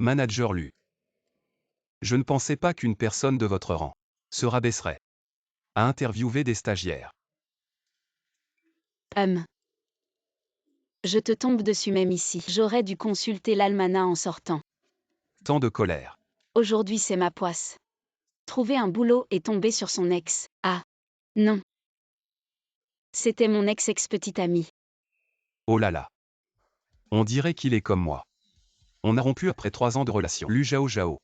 Manager Lu. Je ne pensais pas qu'une personne de votre rang se rabaisserait à interviewer des stagiaires. Je te tombe dessus même ici. J'aurais dû consulter l'almanach en sortant. Tant de colère. Aujourd'hui c'est ma poisse. Trouver un boulot et tomber sur son ex. Ah. Non. C'était mon ex-petite amie. Oh là là. On dirait qu'il est comme moi. On a rompu après 3 ans de relation. Lu Zhao Zhao.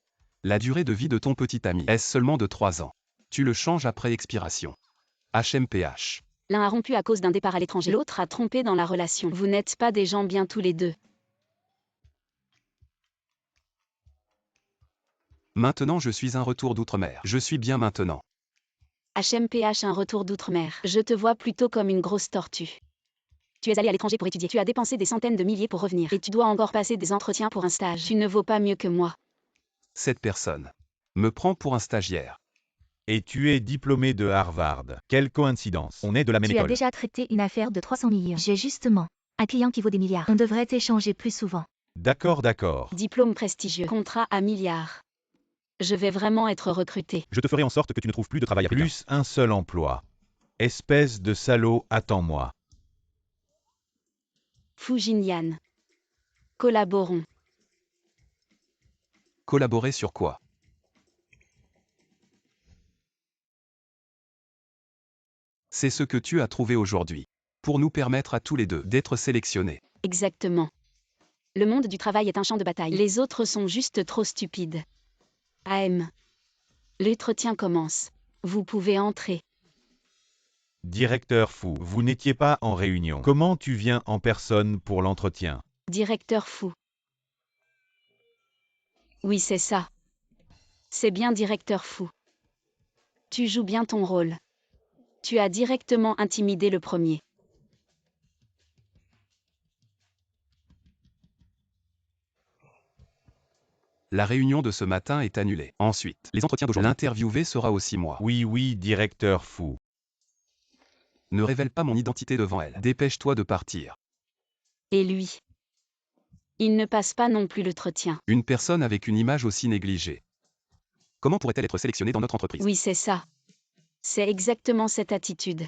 La durée de vie de ton petit ami est seulement de 3 ans. Tu le changes après expiration. HMPH. L'un a rompu à cause d'un départ à l'étranger, l'autre a trompé dans la relation. Vous n'êtes pas des gens bien tous les deux. Maintenant je suis un retour d'outre-mer. Je suis bien maintenant. HMPH un retour d'outre-mer. Je te vois plutôt comme une grosse tortue. Tu es allé à l'étranger pour étudier, tu as dépensé des centaines de milliers pour revenir, et tu dois encore passer des entretiens pour un stage. Tu ne vaux pas mieux que moi. Cette personne me prend pour un stagiaire. Et tu es diplômé de Harvard. Quelle coïncidence. On est de la même Tu as école. déjà traité une affaire de 300 millions. J'ai justement un client qui vaut des milliards. On devrait échanger plus souvent. D'accord, d'accord. Diplôme prestigieux, contrat à milliards. Je vais vraiment être recruté. Je te ferai en sorte que tu ne trouves plus de travail africain. Plus un seul emploi. Espèce de salaud, attends-moi. Fujinyan. Collaborons. Collaborer sur quoi? C'est ce que tu as trouvé aujourd'hui. Pour nous permettre à tous les deux d'être sélectionnés. Exactement. Le monde du travail est un champ de bataille. Les autres sont juste trop stupides. AM. L'entretien commence. Vous pouvez entrer. Directeur fou, vous n'étiez pas en réunion. Comment tu viens en personne pour l'entretien? Directeur fou. Oui, c'est ça. C'est bien directeur fou. Tu joues bien ton rôle. Tu as directement intimidé le premier. La réunion de ce matin est annulée. Ensuite, les entretiens d'aujourd'hui. L'interviewé sera aussi moi. Oui, oui, directeur fou. Ne révèle pas mon identité devant elle. Dépêche-toi de partir. Et lui? Il ne passe pas non plus l'entretien. Une personne avec une image aussi négligée. Comment pourrait-elle être sélectionnée dans notre entreprise? Oui, c'est ça. C'est exactement cette attitude.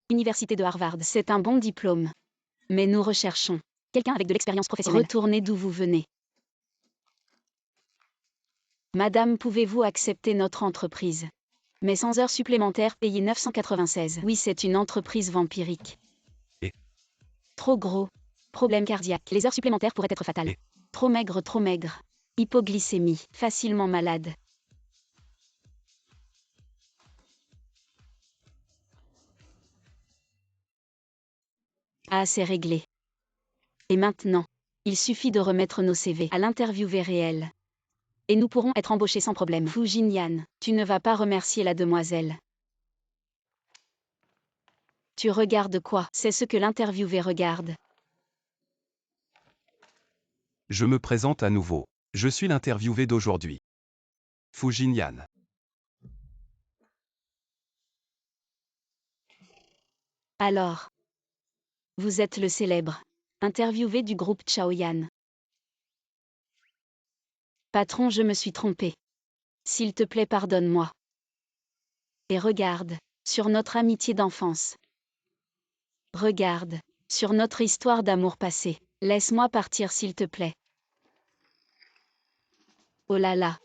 Université de Harvard, c'est un bon diplôme. Mais nous recherchons quelqu'un avec de l'expérience professionnelle. Retournez d'où vous venez. Madame, pouvez-vous accepter notre entreprise? Mais sans heures supplémentaires payées 996. Oui, c'est une entreprise vampirique. Et trop gros. Problème cardiaque. Les heures supplémentaires pourraient être fatales. Et trop maigre, trop maigre. Hypoglycémie. Facilement malade. Ah, c'est réglé. Et maintenant, il suffit de remettre nos CV à l'interviewé réel. Et nous pourrons être embauchés sans problème. Fujinyan, tu ne vas pas remercier la demoiselle. Tu regardes quoi? C'est ce que l'interviewé regarde. je me présente à nouveau. Je suis l'interviewé d'aujourd'hui. Fujinyan. Alors, vous êtes le célèbre interviewé du groupe Chaoyan. Patron, je me suis trompé. S'il te plaît, pardonne-moi. Et regarde, sur notre amitié d'enfance. Regarde, sur notre histoire d'amour passé. Laisse-moi partir s'il te plaît. Oh là là.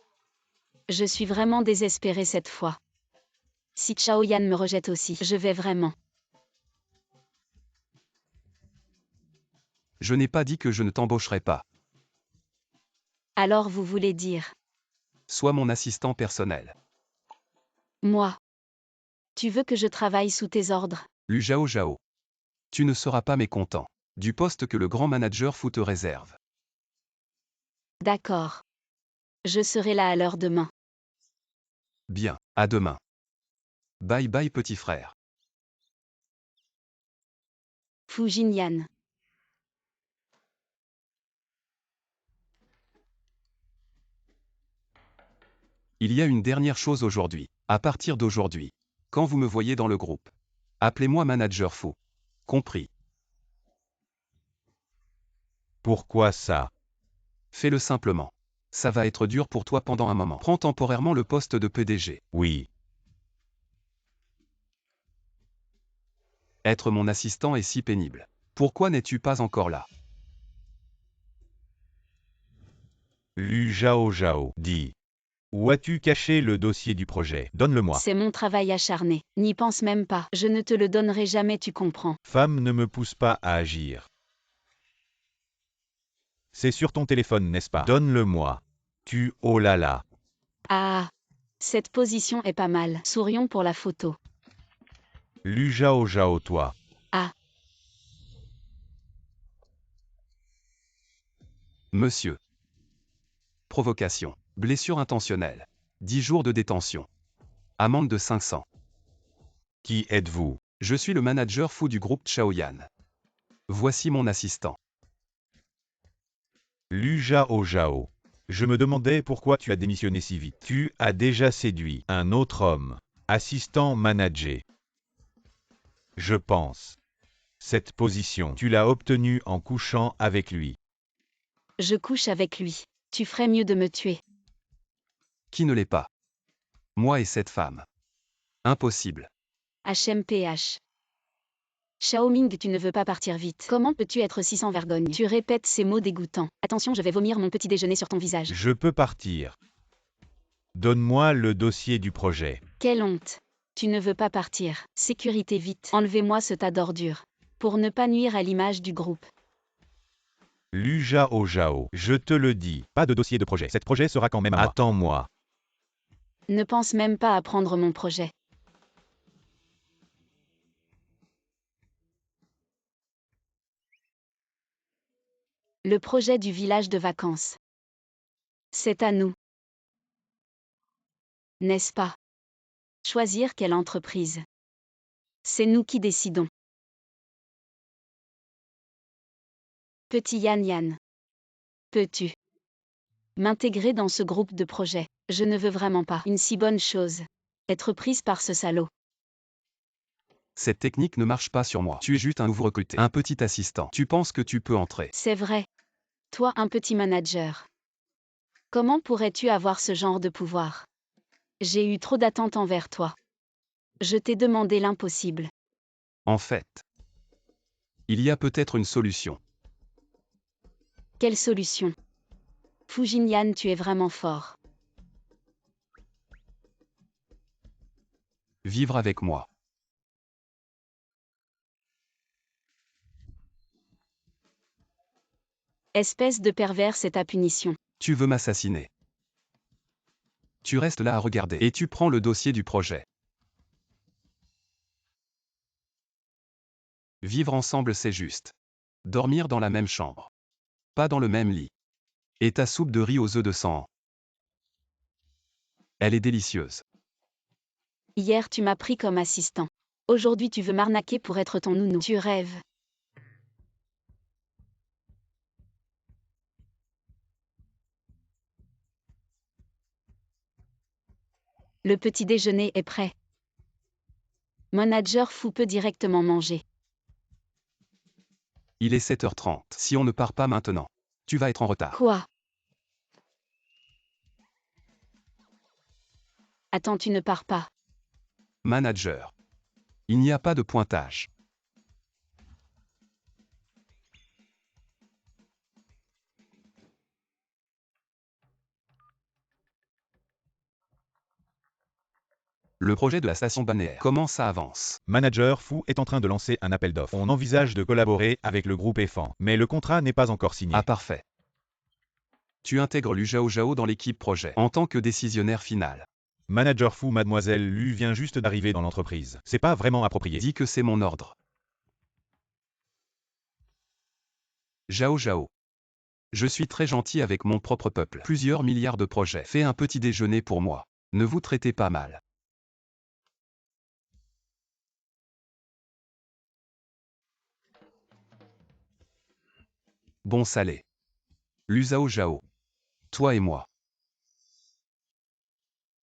Je suis vraiment désespérée cette fois. Si Chaoyan me rejette aussi, je vais vraiment. Je n'ai pas dit que je ne t'embaucherai pas. Alors vous voulez dire? Sois mon assistant personnel. Moi. Tu veux que je travaille sous tes ordres? Lu Zhao Zhao. Tu ne seras pas mécontent du poste que le grand manager fou te réserve. D'accord. Je serai là à l'heure demain. Bien, à demain. Bye bye petit frère. Fujinyan. Il y a une dernière chose aujourd'hui. À partir d'aujourd'hui, quand vous me voyez dans le groupe, appelez-moi manager fou. Compris. Pourquoi ça? Fais-le simplement. Ça va être dur pour toi pendant un moment. Prends temporairement le poste de PDG. Oui. Être mon assistant est si pénible. Pourquoi n'es-tu pas encore là? Lu Zhao Zhao dit. Où as-tu caché le dossier du projet? Donne-le-moi. C'est mon travail acharné. N'y pense même pas. Je ne te le donnerai jamais, tu comprends. Femme ne me pousse pas à agir. C'est sur ton téléphone, n'est-ce pas? Donne-le-moi. Oh là là. Ah, cette position est pas mal. Sourions pour la photo. Lu Zhao Zhao toi. Ah, Monsieur. Provocation. Blessure intentionnelle. 10 jours de détention. Amende de 500. Qui êtes-vous? Je suis le manager fou du groupe Chaoyan. Voici mon assistant. Lu Zhao Zhao. Je me demandais pourquoi tu as démissionné si vite. Tu as déjà séduit un autre homme. Assistant manager. Je pense. Cette position, tu l'as obtenue en couchant avec lui. je couche avec lui. Tu ferais mieux de me tuer. Qui ne l'est pas? Moi et cette femme. Impossible. HMPH. Xiaoming, tu ne veux pas partir vite. Comment peux-tu être si sans vergogne? Tu répètes ces mots dégoûtants. Attention, je vais vomir mon petit déjeuner sur ton visage. Je peux partir. Donne-moi le dossier du projet. Quelle honte. Tu ne veux pas partir. Sécurité vite. Enlevez-moi ce tas d'ordures. Pour ne pas nuire à l'image du groupe. Lu Zhao Zhao. Je te le dis, pas de dossier de projet. Cet projet sera quand même à moi. Attends-moi. Ne pense même pas à prendre mon projet. Le projet du village de vacances. C'est à nous. N'est-ce pas? Choisir quelle entreprise. C'est nous qui décidons. Petit Yan Yan. Peux-tu m'intégrer dans ce groupe de projet? Je ne veux vraiment pas une si bonne chose. Être prise par ce salaud. Cette technique ne marche pas sur moi. Tu es juste un nouveau recruté. Un petit assistant. Tu penses que tu peux entrer? C'est vrai. Toi, un petit manager. Comment pourrais-tu avoir ce genre de pouvoir? J'ai eu trop d'attentes envers toi. Je t'ai demandé l'impossible. En fait. Il y a peut-être une solution. Quelle solution? Fujinyan, tu es vraiment fort. Vivre avec moi. Espèce de pervers, c'est ta punition. Tu veux m'assassiner. Tu restes là à regarder et tu prends le dossier du projet. Vivre ensemble, c'est juste. Dormir dans la même chambre. Pas dans le même lit. Et ta soupe de riz aux œufs de sang. Elle est délicieuse. Hier, tu m'as pris comme assistant. Aujourd'hui, tu veux m'arnaquer pour être ton nounou. Tu rêves. Le petit déjeuner est prêt. Manager fou peut directement manger. Il est 7h30. Si on ne part pas maintenant, tu vas être en retard. Quoi? Attends, tu ne pars pas. Manager. Il n'y a pas de pointage. Le projet de la station balnéaire. Comment ça avance? Manager Fou est en train de lancer un appel d'offres. On envisage de collaborer avec le groupe EFAN, mais le contrat n'est pas encore signé. Ah parfait. Tu intègres Lu Zhao Zhao dans l'équipe projet en tant que décisionnaire final. Manager Fou, mademoiselle Lu vient juste d'arriver dans l'entreprise. C'est pas vraiment approprié. Dis que c'est mon ordre. Zhao Zhao. Je suis très gentil avec mon propre peuple. Plusieurs milliards de projets. Fais un petit déjeuner pour moi. Ne vous traitez pas mal. Bon salé. Lu Zhao Zhao. Toi et moi.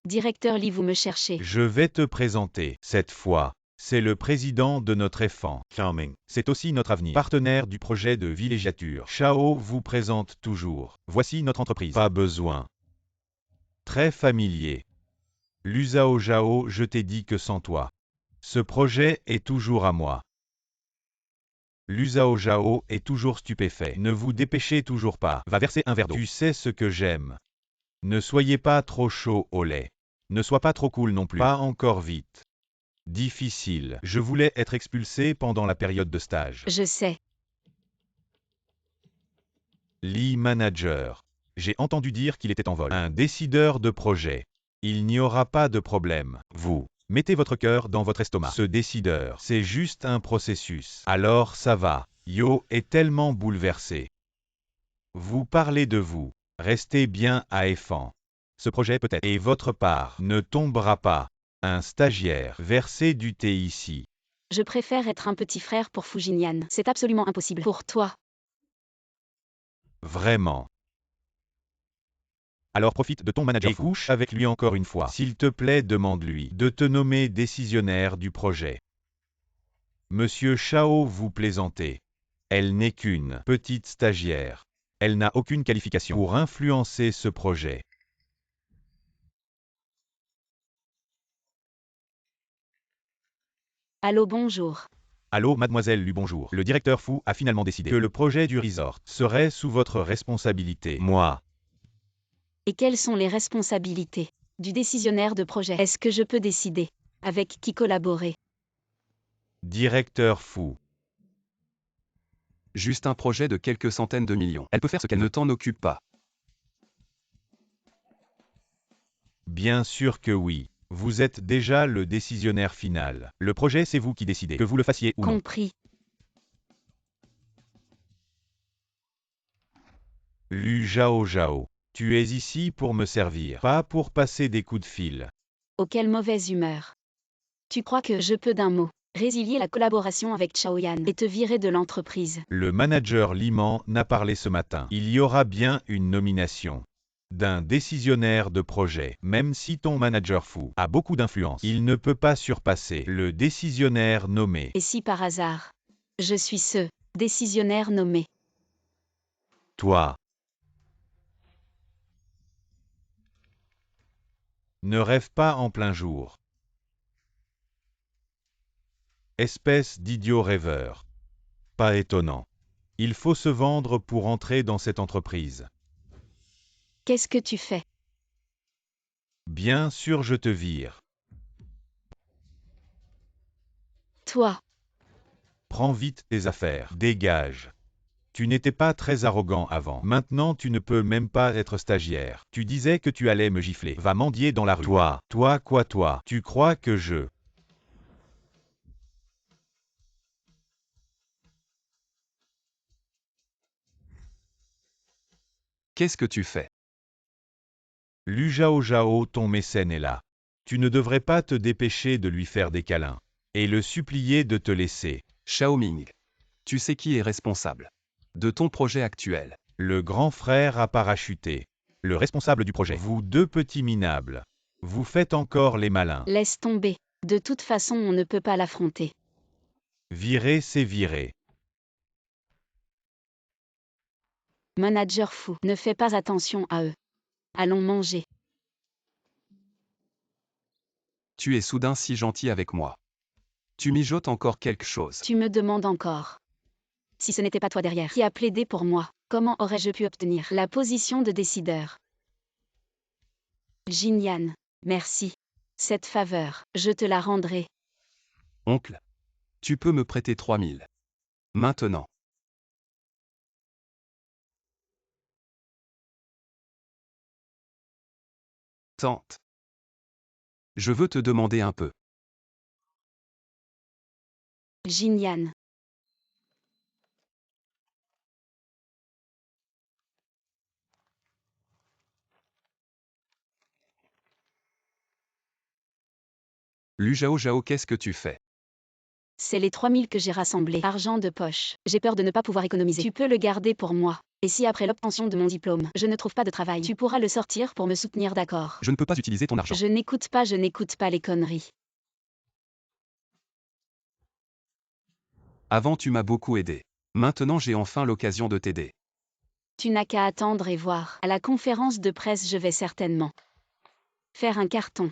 Directeur Li, vous me cherchez. Je vais te présenter. Cette fois, C'est le président de notre EFAN. Charming. C'est aussi notre avenir. Partenaire du projet de villégiature. Chao vous présente toujours. Voici notre entreprise. Pas besoin. Très familier. Lu Zhao Zhao, je t'ai dit que sans toi. Ce projet est toujours à moi. Lu Zhao Zhao est toujours stupéfait. Ne vous dépêchez toujours pas. Va verser un verre d'eau. Tu sais ce que j'aime. Ne soyez pas trop chaud au lait. Ne sois pas trop cool non plus. Pas encore vite. Difficile. Je voulais être expulsé pendant la période de stage. Je sais. Lee Manager. J'ai entendu dire qu'il était en vol. Un décideur de projet. Il n'y aura pas de problème. Vous. Mettez votre cœur dans votre estomac. Ce décideur, c'est juste un processus. Alors ça va. Yo est tellement bouleversé. Vous parlez de vous. Restez bien à EFAN. Ce projet peut-être. Et votre part ne tombera pas. Un stagiaire. Versez du thé ici. Je préfère être un petit frère pour Fujinian. C'est absolument impossible. Pour toi. Vraiment. Alors profite de ton manager et couche avec lui encore une fois. S'il te plaît, demande-lui de te nommer décisionnaire du projet. Monsieur Chao, vous plaisantez. Elle n'est qu'une petite stagiaire. Elle n'a aucune qualification pour influencer ce projet. Allô, bonjour. Allô, mademoiselle Lu, bonjour. Le directeur Fu a finalement décidé que le projet du resort serait sous votre responsabilité. Moi. Et quelles sont les responsabilités du décisionnaire de projet? Est-ce que je peux décider avec qui collaborer? Directeur Fu. Juste un projet de quelques centaines de millions. Elle peut faire ce qu'elle ne t'en occupe pas. Bien sûr que oui. Vous êtes déjà le décisionnaire final. Le projet, c'est vous qui décidez, que vous le fassiez ou non. Compris. Lu Zhao Zhao. Tu es ici pour me servir, pas pour passer des coups de fil. Oh, quelle mauvaise humeur. Tu crois que je peux d'un mot résilier la collaboration avec Chaoyan et te virer de l'entreprise? Le manager Liman n'a parlé ce matin. Il y aura bien une nomination d'un décisionnaire de projet. Même si ton manager Fu a beaucoup d'influence, il ne peut pas surpasser le décisionnaire nommé. Et si par hasard, je suis ce décisionnaire nommé? Toi. Ne rêve pas en plein jour. Espèce d'idiot rêveur. Pas étonnant. Il faut se vendre pour entrer dans cette entreprise. Qu'est-ce que tu fais? Bien sûr, je te vire. Toi. Prends vite tes affaires. Dégage. Tu n'étais pas très arrogant avant. Maintenant, tu ne peux même pas être stagiaire. Tu disais que tu allais me gifler. Va mendier dans la rue. Toi quoi toi? Tu crois que je... Qu'est-ce que tu fais? Lu Zhao Zhao, ton mécène est là. Tu ne devrais pas te dépêcher de lui faire des câlins. Et le supplier de te laisser. Xiaoming. Tu sais qui est responsable de ton projet actuel? Le grand frère a parachuté. Le responsable du projet. Vous deux petits minables. Vous faites encore les malins. Laisse tomber. De toute façon, on ne peut pas l'affronter. Virer, c'est virer. Manager fou. Ne fais pas attention à eux. Allons manger. Tu es soudain si gentil avec moi. Tu mijotes encore quelque chose. Tu me demandes encore. Si ce n'était pas toi derrière qui a plaidé pour moi, comment aurais-je pu obtenir la position de décideur? Jinyan, merci. Cette faveur, je te la rendrai. Oncle. Tu peux me prêter 3000. Maintenant. Tante. Je veux te demander un peu. Jinyan. Lu Zhao Zhao, qu'est-ce que tu fais? C'est les 3000 que j'ai rassemblés. Argent de poche. J'ai peur de ne pas pouvoir économiser. Tu peux le garder pour moi. Et si après l'obtention de mon diplôme, je ne trouve pas de travail, tu pourras le sortir pour me soutenir, d'accord? Je ne peux pas utiliser ton argent. Je n'écoute pas les conneries. Avant tu m'as beaucoup aidé. Maintenant j'ai enfin l'occasion de t'aider. Tu n'as qu'à attendre et voir. À la conférence de presse, je vais certainement faire un carton.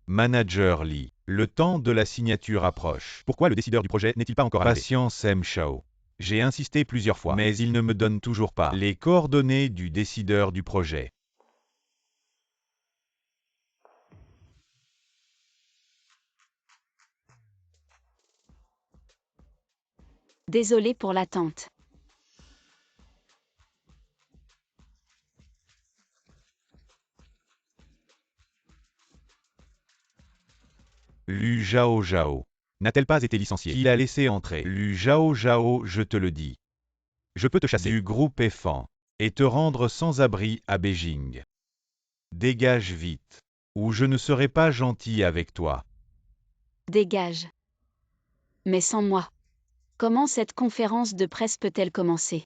Manager Lee. Le temps de la signature approche. Pourquoi le décideur du projet n'est-il pas encore arrivé? Patience M. Shao. J'ai insisté plusieurs fois, mais il ne me donne toujours pas les coordonnées du décideur du projet. Désolé pour l'attente. Lu Zhao Zhao. N'a-t-elle pas été licenciée? Qui l'a laissé entrer? Lu Zhao Zhao, je te le dis. Je peux te chasser du groupe EFAN et te rendre sans abri à Beijing. Dégage vite, ou je ne serai pas gentil avec toi. Dégage. Mais sans moi. Comment cette conférence de presse peut-elle commencer?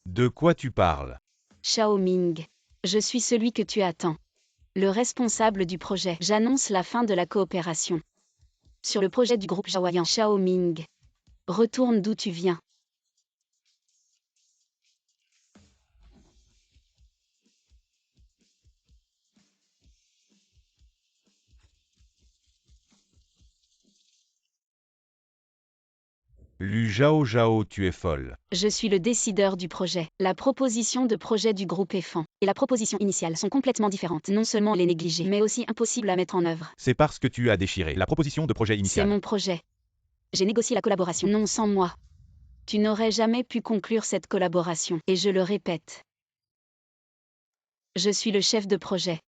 De quoi tu parles? Shao Ming. Je suis celui que tu attends. Le responsable du projet. J'annonce la fin de la coopération. Sur le projet du groupe Zhaoyan. Shao Ming. Retourne d'où tu viens. Lu Zhao Zhao, tu es folle. Je suis le décideur du projet. La proposition de projet du groupe EFAN et la proposition initiale sont complètement différentes. Non seulement les négliger, mais aussi impossibles à mettre en œuvre. C'est parce que tu as déchiré la proposition de projet C'est initiale. mon projet. J'ai négocié la collaboration. Non sans moi. Tu n'aurais jamais pu conclure cette collaboration. Et je le répète. Je suis le chef de projet.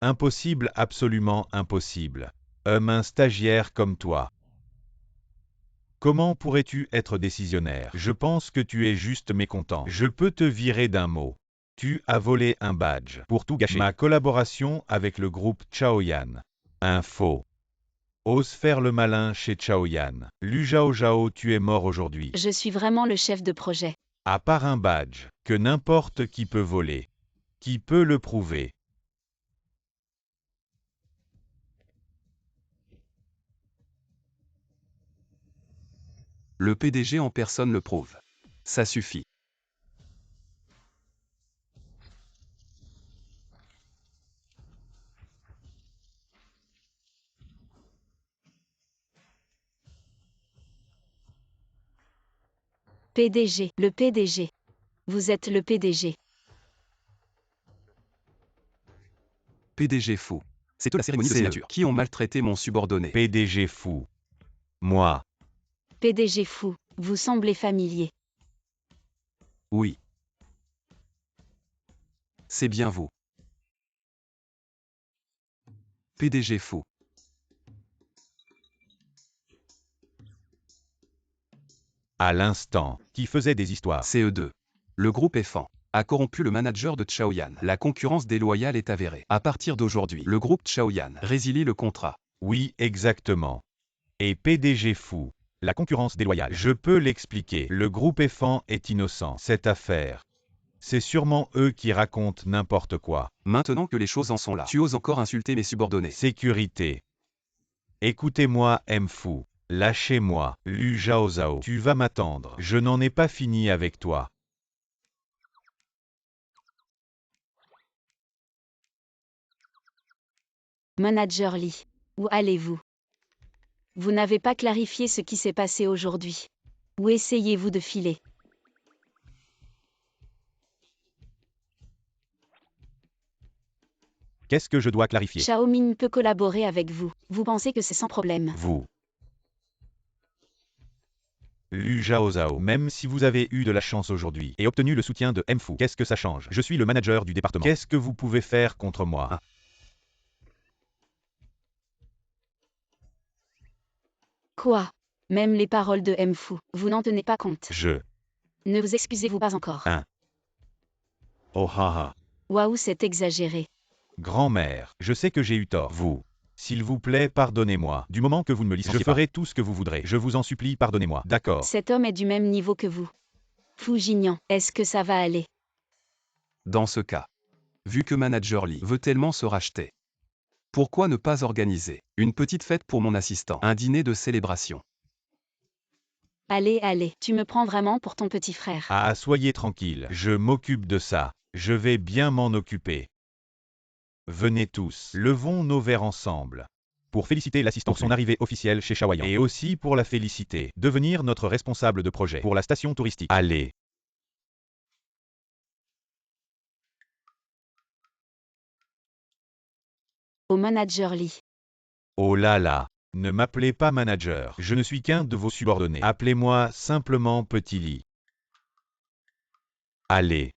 Impossible, absolument impossible. Un stagiaire comme toi. Comment pourrais-tu être décisionnaire? Je pense que tu es juste mécontent. Je peux te virer d'un mot. Tu as volé un badge pour tout gâcher. Ma collaboration avec le groupe Chaoyan. Un faux. Ose faire le malin chez Chaoyan. Lu Zhao Zhao, tu es mort aujourd'hui. Je suis vraiment le chef de projet. À part un badge, que n'importe qui peut voler. Qui peut le prouver? Le PDG en personne le prouve. Ça suffit. PDG, le PDG. Vous êtes le PDG. PDG fou. C'est eux la cérémonie de signature. Qui ont maltraité mon subordonné. PDG fou. Moi. PDG fou, vous semblez familier. Oui. C'est bien vous. PDG fou. À l'instant, qui faisait des histoires. CE2. Le groupe EFAN a corrompu le manager de Chaoyan. La concurrence déloyale est avérée. À partir d'aujourd'hui, le groupe Chaoyan résilie le contrat. Oui, exactement. Et PDG fou. La concurrence déloyale. Je peux l'expliquer. Le groupe EFAN est innocent. Cette affaire. C'est sûrement eux qui racontent n'importe quoi. Maintenant que les choses en sont là, tu oses encore insulter mes subordonnés. Sécurité. Écoutez-moi, M fou. Lâchez-moi. Lu Zhao Zhao. Tu vas m'attendre. Je n'en ai pas fini avec toi. Manager Lee, où allez-vous? Vous n'avez pas clarifié ce qui s'est passé aujourd'hui. Où essayez-vous de filer? Qu'est-ce que je dois clarifier? Shao Ming peut collaborer avec vous. Vous pensez que c'est sans problème? Vous. Lu Zhao Zhao. Même si vous avez eu de la chance aujourd'hui et obtenu le soutien de M Fu, qu'est-ce que ça change? Je suis le manager du département. Qu'est-ce que vous pouvez faire contre moi? Quoi? Même les paroles de M Fu, vous n'en tenez pas compte. Ne vous excusez-vous pas encore. Oh haha. Waouh, c'est exagéré. Grand-mère, je sais que j'ai eu tort. Vous. S'il vous plaît, pardonnez-moi. Du moment que vous ne me licenciez pas, je ferai tout ce que vous voudrez. Je vous en supplie, pardonnez-moi. D'accord. Cet homme est du même niveau que vous. Fu Jinian, est-ce que ça va aller? Dans ce cas, vu que Manager Lee veut tellement se racheter, pourquoi ne pas organiser une petite fête pour mon assistant, un dîner de célébration? Allez, allez, tu me prends vraiment pour ton petit frère. Ah, soyez tranquille, je m'occupe de ça. Je vais bien m'en occuper. Venez tous, levons nos verres ensemble. Pour féliciter l'assistant pour son arrivée officielle chez Chaoyang. Et aussi pour la féliciter, devenir notre responsable de projet pour la station touristique. Allez. Au Manager Lee. Oh là là. Ne m'appelez pas manager, je ne suis qu'un de vos subordonnés. Appelez-moi simplement Petit Lee. Allez.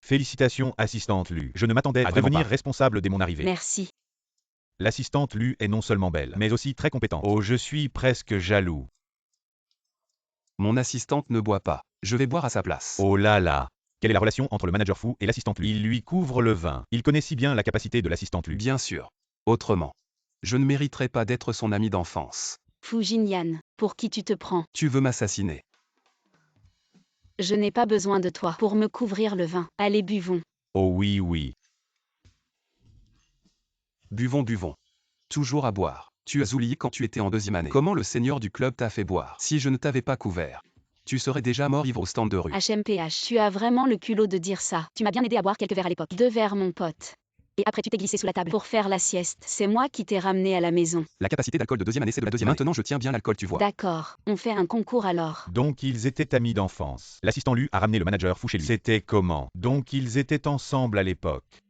Félicitations, assistante Lu. Je ne m'attendais à devenir responsable dès mon arrivée. Merci. L'assistante Lu est non seulement belle, mais aussi très compétente. Oh, je suis presque jaloux. Mon assistante ne boit pas. Je vais boire à sa place. Oh là là. Quelle est la relation entre le manager fou et l'assistante Lu? Il lui couvre le vin. Il connaît si bien la capacité de l'assistante Lu. Bien sûr. Autrement, je ne mériterais pas d'être son ami d'enfance. Fu Jinyan, pour qui tu te prends? Tu veux m'assassiner? Je n'ai pas besoin de toi pour me couvrir le vin. Allez, buvons. Oh oui, oui. Buvons, buvons. Toujours à boire. Tu as oublié quand tu étais en deuxième année. Comment le seigneur du club t'a fait boire? Si je ne t'avais pas couvert, tu serais déjà mort ivre au stand de rue. HMPH, tu as vraiment le culot de dire ça. Tu m'as bien aidé à boire quelques verres à l'époque. 2 verres, mon pote. Et après tu t'es glissé sous la table pour faire la sieste. C'est moi qui t'ai ramené à la maison. La capacité d'alcool de deuxième année, c'est de la deuxième année. Maintenant, je tiens bien l'alcool, tu vois. D'accord, on fait un concours alors. Donc ils étaient amis d'enfance. L'assistant Lu a ramené le manager fou chez lui. C'était comment? Donc ils étaient ensemble à l'époque.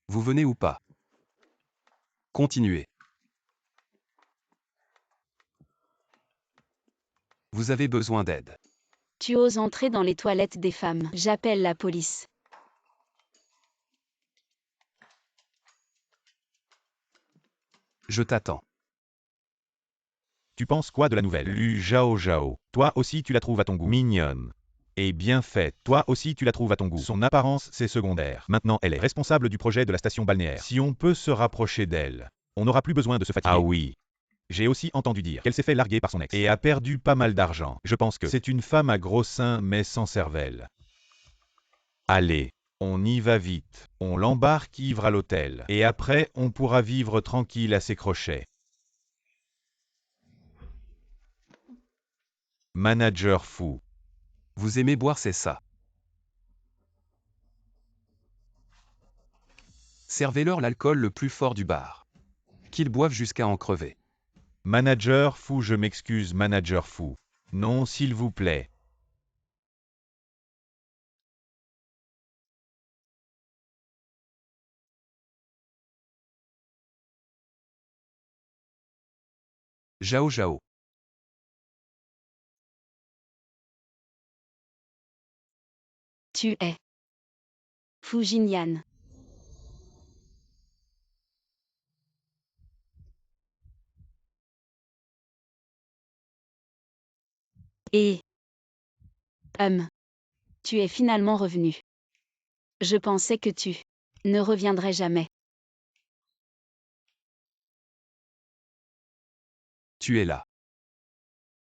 Vous venez ou pas? Continuez. Vous avez besoin d'aide. Tu oses entrer dans les toilettes des femmes. J'appelle la police. Je t'attends. Tu penses quoi de la nouvelle? Lu Zhao Zhao. Toi aussi tu la trouves à ton goût. Mignonne. Et bien faite. Toi aussi tu la trouves à ton goût. Son apparence, c'est secondaire. Maintenant, elle est responsable du projet de la station balnéaire. Si on peut se rapprocher d'elle, on n'aura plus besoin de se fatiguer. Ah oui. J'ai aussi entendu dire qu'elle s'est fait larguer par son ex. Et a perdu pas mal d'argent. Je pense que c'est une femme à gros seins mais sans cervelle. Allez, on y va vite. On l'embarque ivre à l'hôtel. Et après, on pourra vivre tranquille à ses crochets. Manager fou. Vous aimez boire, c'est ça. Servez-leur l'alcool le plus fort du bar. Qu'ils boivent jusqu'à en crever. Manager fou, je m'excuse, manager fou. Non, s'il vous plaît. Zhao Zhao. Tu es Fu Jinyan. Et tu es finalement revenu. Je pensais que tu ne reviendrais jamais. Tu es là.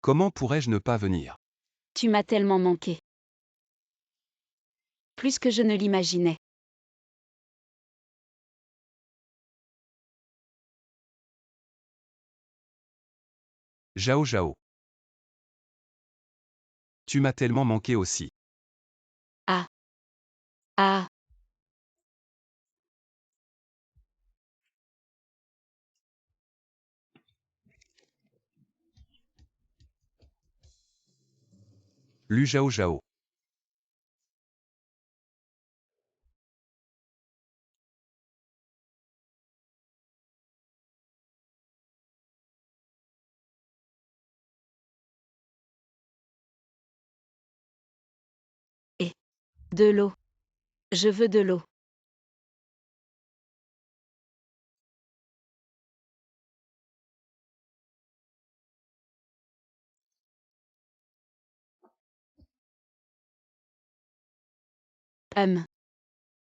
Comment pourrais-je ne pas venir? Tu m'as tellement manqué. Plus que je ne l'imaginais. Zhao Zhao. Tu m'as tellement manqué aussi. Ah, Lu Zhao Zhao. de l'eau. Je veux de l'eau.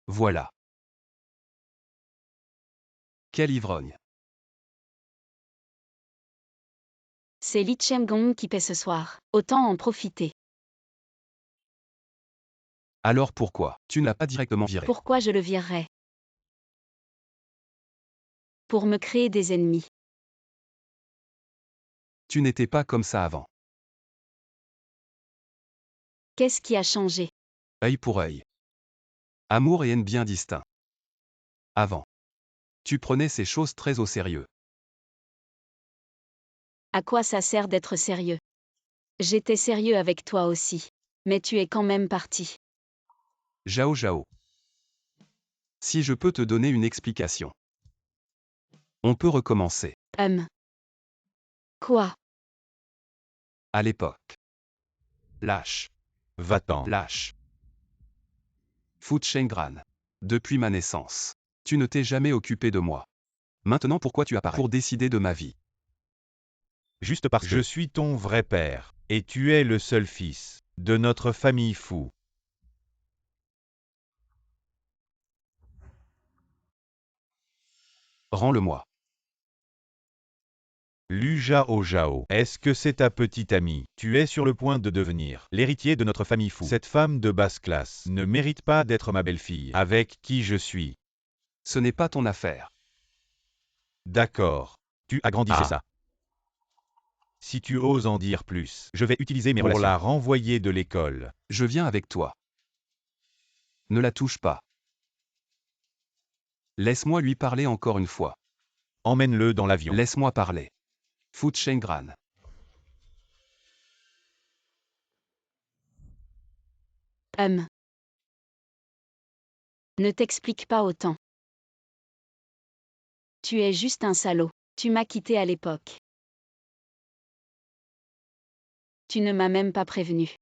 Voilà. Quel ivrogne. C'est Lee Cheng-gong qui paie ce soir. Autant en profiter. Alors pourquoi tu n'as pas directement viré? Pourquoi je le virerais? Pour me créer des ennemis. Tu n'étais pas comme ça avant. Qu'est-ce qui a changé? Œil pour œil. Amour et haine bien distincts. Avant. Tu prenais ces choses très au sérieux. À quoi ça sert d'être sérieux? J'étais sérieux avec toi aussi. Mais tu es quand même parti. Jao Jao. Si je peux te donner une explication. On peut recommencer. Quoi? À l'époque. Lâche. Va-t'en. Lâche. Fu Chengran. Depuis ma naissance. Tu ne t'es jamais occupé de moi. Maintenant pourquoi tu apparais pour décider de ma vie? Juste parce que je suis ton vrai père, et tu es le seul fils de notre famille fou. Rends-le-moi. Lu Jao Jao, est-ce que c'est ta petite amie? Tu es sur le point de devenir l'héritier de notre famille fou. Cette femme de basse classe ne mérite pas d'être ma belle-fille, avec qui je suis. Ce n'est pas ton affaire. D'accord. Tu agrandissais ça. Si tu oses en dire plus, je vais utiliser mes Pour relations la la renvoyer de l'école. Je viens avec toi. Ne la touche pas. Laisse-moi lui parler encore une fois. Emmène-le dans l'avion. Laisse-moi parler. Fu Chengran. Ne t'explique pas autant. Tu es juste un salaud. Tu m'as quitté à l'époque. Tu ne m'as même pas prévenu.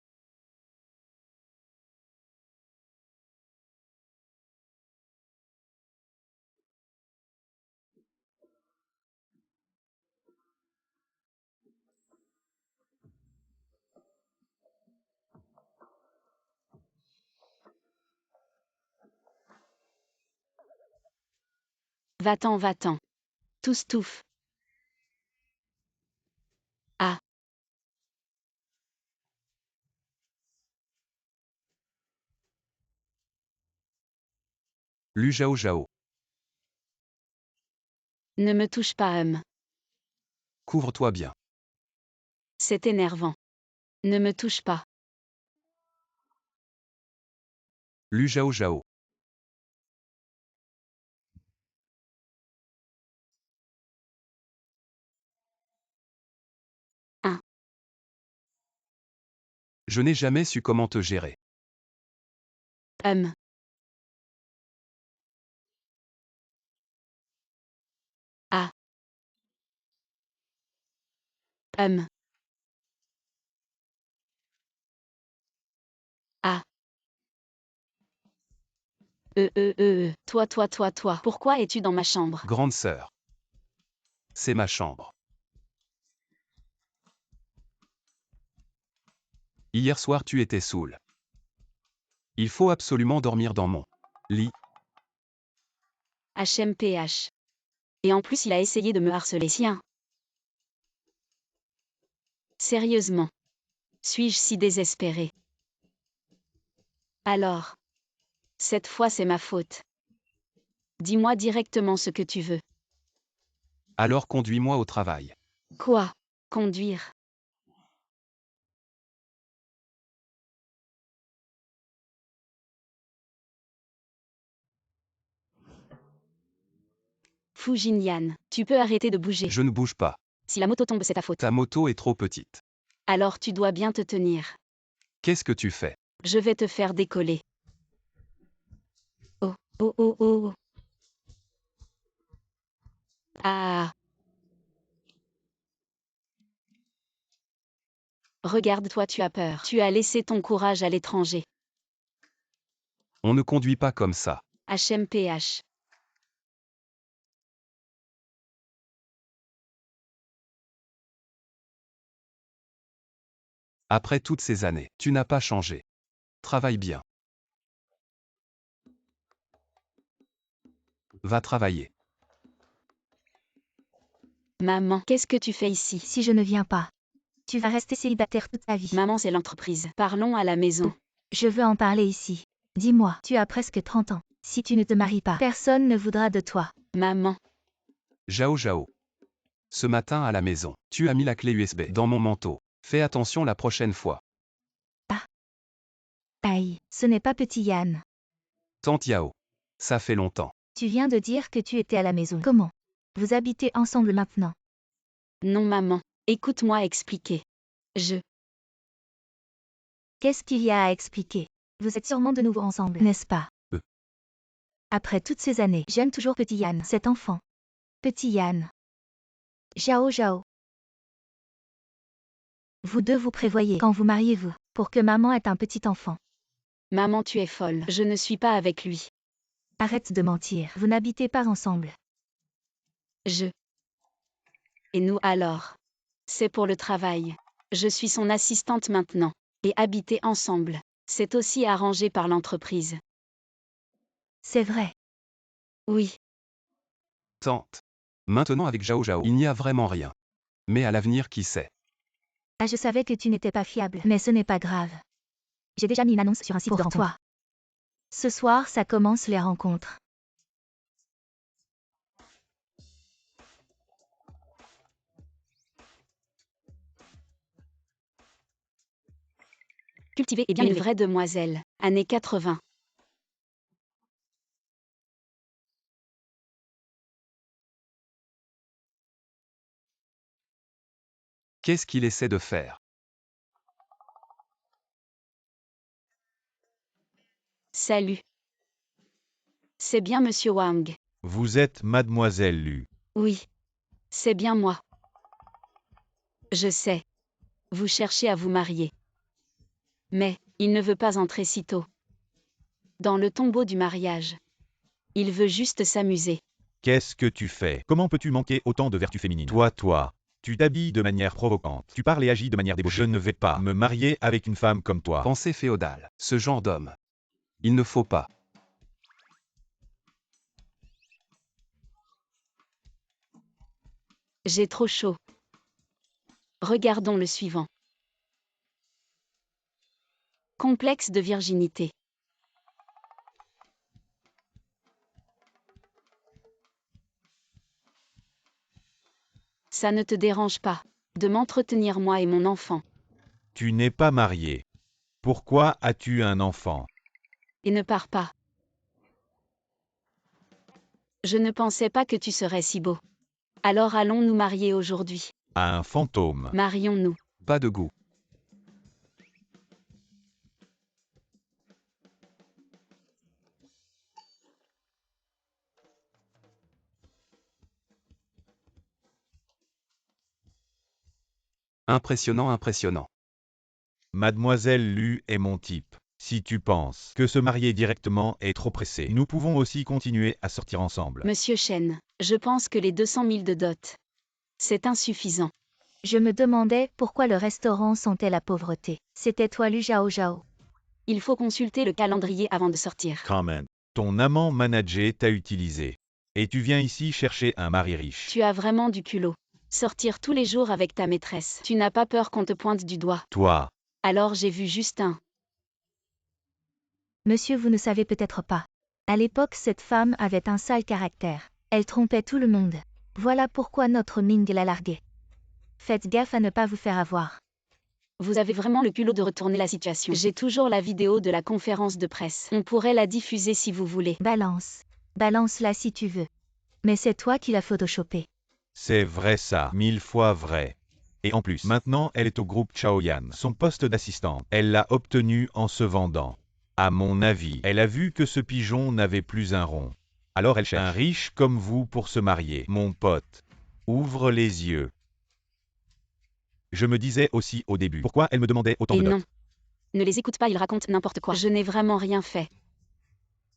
Va-t'en, va-t'en. Tous touffe. Ah. Lu Jao Jao. Ne me touche pas, Couvre-toi bien. C'est énervant. Ne me touche pas. Lu Jao Jao. Je n'ai jamais su comment te gérer. Ah. Ah. Toi. Pourquoi es-tu dans ma chambre? Grande sœur. C'est ma chambre. Hier soir tu étais saoul. Il faut absolument dormir dans mon lit. HMPH. Et en plus il a essayé de me harceler. Sien. Sérieusement. Suis-je si désespérée? Alors. Cette fois c'est ma faute. Dis-moi directement ce que tu veux. Alors conduis-moi au travail. Quoi? Conduire? Fu Jinyan, tu peux arrêter de bouger. Je ne bouge pas. Si la moto tombe, c'est ta faute. Ta moto est trop petite. Alors tu dois bien te tenir. Qu'est-ce que tu fais? Je vais te faire décoller. Oh. Ah. Regarde-toi, tu as peur. Tu as laissé ton courage à l'étranger. On ne conduit pas comme ça. HMPH. Après toutes ces années, tu n'as pas changé. Travaille bien. Va travailler. Maman, qu'est-ce que tu fais ici? Si je ne viens pas, tu vas rester célibataire toute ta vie. Maman, c'est l'entreprise. Parlons à la maison. Je veux en parler ici. Dis-moi, tu as presque 30 ans. Si tu ne te maries pas, personne ne voudra de toi. Maman, Jao Jao. Ce matin à la maison, tu as mis la clé USB dans mon manteau. Fais attention la prochaine fois. Aïe, ce n'est pas petit Yann. Tante Yao. Ça fait longtemps. Tu viens de dire que tu étais à la maison. Comment? Vous habitez ensemble maintenant. non maman. Écoute-moi expliquer. Qu'est-ce qu'il y a à expliquer? Vous êtes sûrement de nouveau ensemble, n'est-ce pas? Après toutes ces années, j'aime toujours petit Yann, cet enfant. Petit Yann. Jao Jao. Vous deux vous prévoyez quand vous mariez-vous, pour que maman ait un petit enfant. Maman, tu es folle. Je ne suis pas avec lui. Arrête de mentir, vous n'habitez pas ensemble. Et nous alors? C'est pour le travail. Je suis son assistante maintenant. Et habiter ensemble, c'est aussi arrangé par l'entreprise. C'est vrai. Oui, Tante. Maintenant avec Jao Jao, il n'y a vraiment rien. Mais à l'avenir, qui sait? Ah, je savais que tu n'étais pas fiable, mais ce n'est pas grave. J'ai déjà mis une annonce sur un site de rencontre. Toi. Ce soir, ça commence les rencontres. cultivée et bien élevée. Une vraie demoiselle. Années 80. Qu'est-ce qu'il essaie de faire? Salut. C'est bien Monsieur Wang. Vous êtes Mademoiselle Lu. Oui. C'est bien moi. Je sais. Vous cherchez à vous marier. Mais, il ne veut pas entrer si tôt. Dans le tombeau du mariage. Il veut juste s'amuser. Qu'est-ce que tu fais? Comment peux-tu manquer autant de vertus féminines? Toi. Tu t'habilles de manière provocante. Tu parles et agis de manière débauchée. Je ne vais pas me marier avec une femme comme toi. Pensée féodale. Ce genre d'homme. Il ne faut pas. J'ai trop chaud. Regardons le suivant. Complexe de virginité. Ça ne te dérange pas de m'entretenir moi et mon enfant. Tu n'es pas marié. Pourquoi as-tu un enfant? Et ne pars pas. Je ne pensais pas que tu serais si beau. Alors allons nous marier aujourd'hui. À un fantôme. Marions-nous. Pas de goût. Impressionnant, impressionnant. Mademoiselle Lu est mon type. Si tu penses que se marier directement est trop pressé, nous pouvons aussi continuer à sortir ensemble. Monsieur Chen, je pense que les 200 000 de dot, c'est insuffisant. Je me demandais pourquoi le restaurant sentait la pauvreté. C'était toi, Lu Jao Jao. Il faut consulter le calendrier avant de sortir. Comment? Ton amant manager t'a utilisé. Et tu viens ici chercher un mari riche. Tu as vraiment du culot. Sortir tous les jours avec ta maîtresse. Tu n'as pas peur qu'on te pointe du doigt. Toi. Alors j'ai vu Justin. Monsieur, vous ne savez peut-être pas. À l'époque, cette femme avait un sale caractère. Elle trompait tout le monde. Voilà pourquoi notre Ming l'a larguée. Faites gaffe à ne pas vous faire avoir. Vous avez vraiment le culot de retourner la situation. J'ai toujours la vidéo de la conférence de presse. On pourrait la diffuser si vous voulez. Balance. Balance-la si tu veux. Mais c'est toi qui l'as photoshopée. C'est vrai ça, 1000 fois vrai. Et en plus, maintenant elle est au groupe Chaoyan. Son poste d'assistante, elle l'a obtenu en se vendant. À mon avis, elle a vu que ce pigeon n'avait plus un rond. Alors elle cherche un riche comme vous pour se marier. Mon pote, ouvre les yeux. Je me disais aussi au début, pourquoi elle me demandait autant Et de non. dot? Ne les écoute pas, ils racontent n'importe quoi. Je n'ai vraiment rien fait.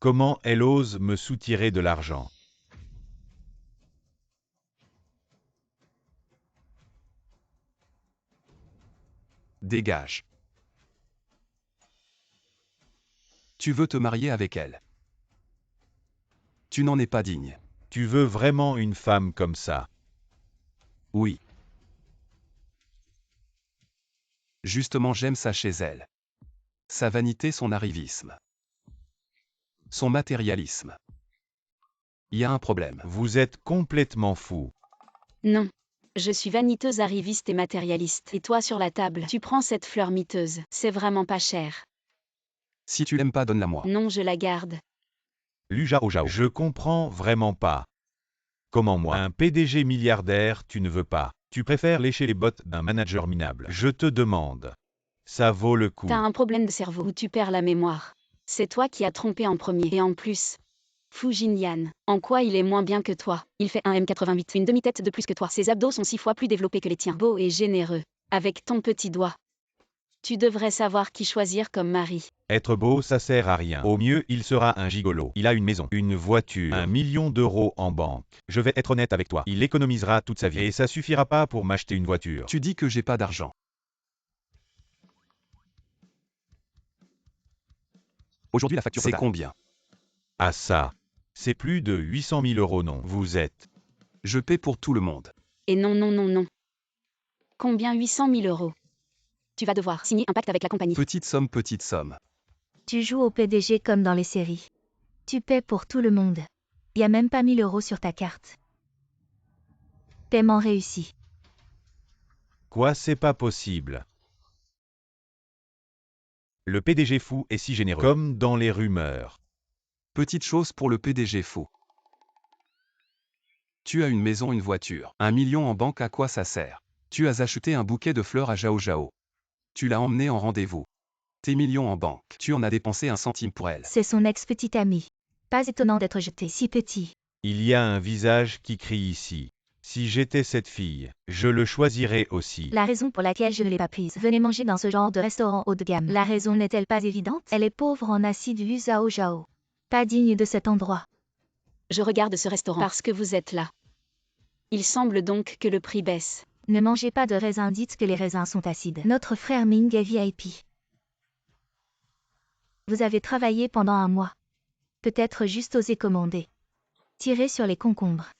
Comment elle ose me soutirer de l'argent? Dégage. Tu veux te marier avec elle. Tu n'en es pas digne. Tu veux vraiment une femme comme ça? Oui. Justement, j'aime ça chez elle. Sa vanité, son arrivisme. Son matérialisme. Il y a un problème. Vous êtes complètement fou. Non. Je suis vaniteuse, arriviste et matérialiste. Et toi sur la table, tu prends cette fleur miteuse. C'est vraiment pas cher. Si tu l'aimes pas, donne-la moi. Non, je la garde. Lu Zhao Zhao. Je comprends vraiment pas. Comment moi, un PDG milliardaire, tu ne veux pas? Tu préfères lécher les bottes d'un manager minable. Je te demande. Ça vaut le coup. T'as un problème de cerveau ou tu perds la mémoire. C'est toi qui as trompé en premier. Et en plus, Fu Jinyan, en quoi il est moins bien que toi? Il fait un M88, une demi-tête de plus que toi. Ses abdos sont 6 fois plus développés que les tiens. Beau et généreux. Avec ton petit doigt. Tu devrais savoir qui choisir comme mari. Être beau, ça sert à rien. Au mieux, il sera un gigolo. Il a une maison, une voiture, 1 million d'euros en banque. Je vais être honnête avec toi. Il économisera toute sa vie. Et ça suffira pas pour m'acheter une voiture. Tu dis que j'ai pas d'argent. Aujourd'hui, la facture c'est combien? Ah ça. C'est plus de 800 000 euros non. Vous êtes. Je paie pour tout le monde. Et non, non, non, non. Combien? 800 000 euros. Tu vas devoir signer un pacte avec la compagnie. Petite somme, petite somme. Tu joues au PDG comme dans les séries. Tu paies pour tout le monde. Y a même pas 1000 euros sur ta carte. Paiement réussi. Quoi, c'est pas possible. Le PDG fou est si généreux. Comme dans les rumeurs. Petite chose pour le PDG faux. Tu as une maison, une voiture. 1 million en banque, à quoi ça sert? Tu as acheté un bouquet de fleurs à Zhao Zhao. Tu l'as emmené en rendez-vous. Tes millions en banque. Tu en as dépensé 1 centime pour elle. C'est son ex-petite amie. Pas étonnant d'être jeté si petit. Il y a un visage qui crie ici. Si j'étais cette fille, je le choisirais aussi. La raison pour laquelle je ne l'ai pas prise. Venez manger dans ce genre de restaurant haut de gamme. La raison n'est-elle pas évidente? Elle est pauvre en acide Zhao Zhao. Pas digne de cet endroit. Je regarde ce restaurant parce que vous êtes là. Il semble donc que le prix baisse. Ne mangez pas de raisins, dites que les raisins sont acides. Notre frère Ming est VIP. Vous avez travaillé pendant 1 mois. Peut-être juste oser commander. Tirez sur les concombres.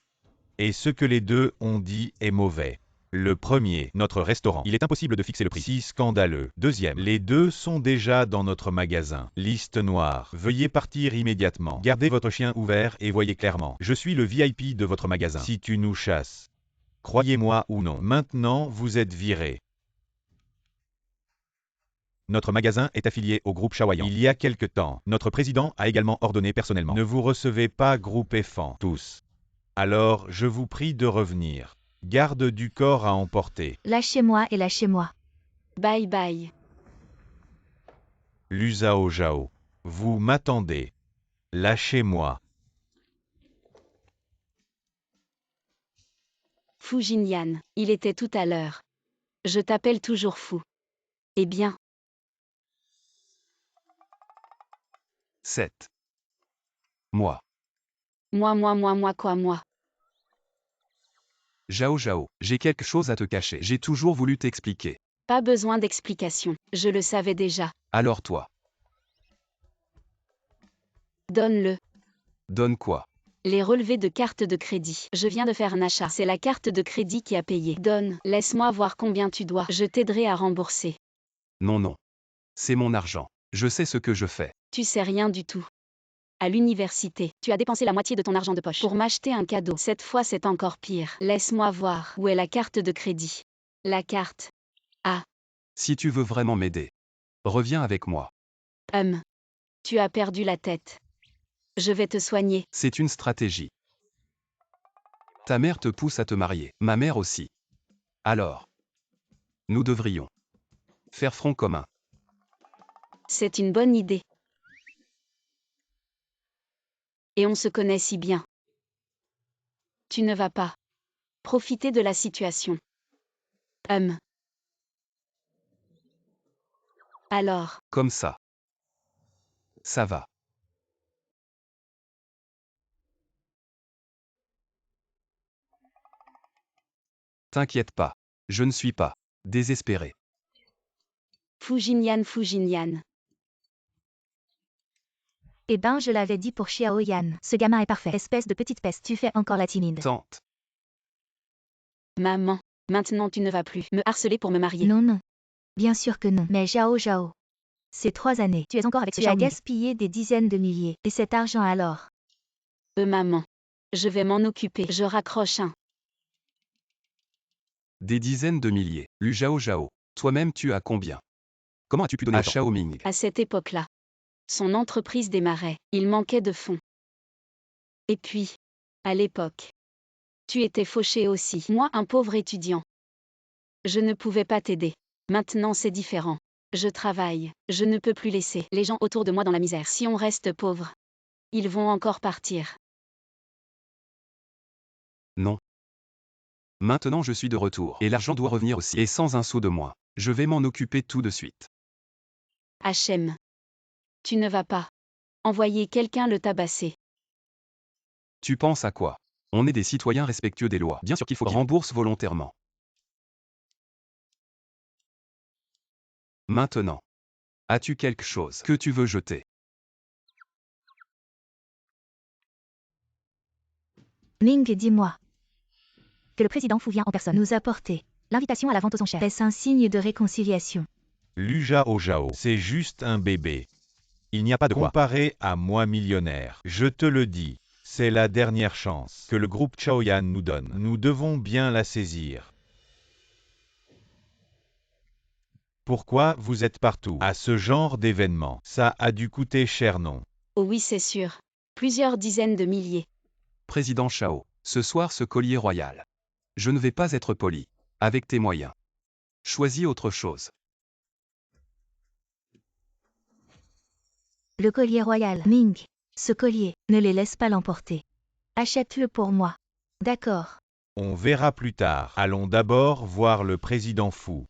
Et ce que les deux ont dit est mauvais. Le premier, notre restaurant. Il est impossible de fixer le prix. Si scandaleux. Deuxième, les deux sont déjà dans notre magasin. Liste noire. Veuillez partir immédiatement. Gardez votre chien ouvert et voyez clairement. Je suis le VIP de votre magasin. Si tu nous chasses. Croyez-moi ou non. Maintenant, vous êtes viré. Notre magasin est affilié au groupe Shaoyan. Il y a quelque temps, notre président a également ordonné personnellement. Ne vous recevez pas groupe EFAN. Tous. Alors, je vous prie de revenir. Garde du corps à emporter. Lâchez-moi et lâchez-moi. Bye bye. Lu Zhao Zhao. Vous m'attendez. Lâchez-moi. Fu Jinyan, il était tout à l'heure. Je t'appelle toujours fou. Eh bien. 7. Moi. Moi quoi, moi? Zhao Zhao, j'ai quelque chose à te cacher. J'ai toujours voulu t'expliquer. Pas besoin d'explication. Je le savais déjà. Alors toi. Donne-le. Donne quoi? Les relevés de carte de crédit. Je viens de faire un achat. C'est la carte de crédit qui a payé. Donne. Laisse-moi voir combien tu dois. Je t'aiderai à rembourser. Non, non. C'est mon argent. Je sais ce que je fais. Tu sais rien du tout. À l'université, tu as dépensé la moitié de ton argent de poche pour m'acheter un cadeau. Cette fois, c'est encore pire. Laisse-moi voir. Où est la carte de crédit? La carte. Ah. Si tu veux vraiment m'aider, reviens avec moi. Tu as perdu la tête. Je vais te soigner. C'est une stratégie. Ta mère te pousse à te marier. Ma mère aussi. Alors, nous devrions faire front commun. C'est une bonne idée. Et on se connaît si bien. Tu ne vas pas profiter de la situation. Alors. Comme ça. Ça va. T'inquiète pas. Je ne suis pas désespéré. Fu Jinyan. Eh ben, je l'avais dit pour Xiao Yan. Ce gamin est parfait. Espèce de petite peste, tu fais encore la timide. Tante. Maman, maintenant tu ne vas plus me harceler pour me marier. Non, non. Bien sûr que non. Mais Zhao Zhao. Ces 3 années, tu es encore avec ce Tu as Xiao Ming. Gaspillé des dizaines de milliers. Et cet argent alors? Maman. Je vais m'en occuper. Je raccroche un. Des dizaines de milliers. Lu Zhao Zhao. Toi-même tu as combien? Comment as-tu pu donner à Xiao Ming? À cette époque-là, son entreprise démarrait. Il manquait de fonds. Et puis, à l'époque, tu étais fauché aussi. Moi, un pauvre étudiant. Je ne pouvais pas t'aider. Maintenant c'est différent. Je travaille. Je ne peux plus laisser les gens autour de moi dans la misère. Si on reste pauvre, ils vont encore partir. Non. Maintenant je suis de retour. Et l'argent doit revenir aussi. Et sans un sou de moi. Je vais m'en occuper tout de suite. Hachem. Tu ne vas pas envoyer quelqu'un le tabasser. Tu penses à quoi? On est des citoyens respectueux des lois. Bien sûr qu'il faut qu'il rembourse volontairement. Maintenant. As-tu quelque chose que tu veux jeter? Ming, dis-moi. Que le président Fu vient en personne nous apporter l'invitation à la vente aux enchères. Est-ce un signe de réconciliation? Lu Zhao Zhao, c'est juste un bébé. Il n'y a pas de quoi. Comparé à moi millionnaire, je te le dis, c'est la dernière chance que le groupe Chaoyan nous donne. Nous devons bien la saisir. Pourquoi vous êtes partout à ce genre d'événement? Ça a dû coûter cher, non? Oh oui, c'est sûr. Plusieurs dizaines de milliers. Président Chao, ce soir ce collier royal. Je ne vais pas être poli. Avec tes moyens. Choisis autre chose. Le collier royal. Ming, ce collier, ne les laisse pas l'emporter. Achète-le pour moi. D'accord. On verra plus tard. Allons d'abord voir le président Fu.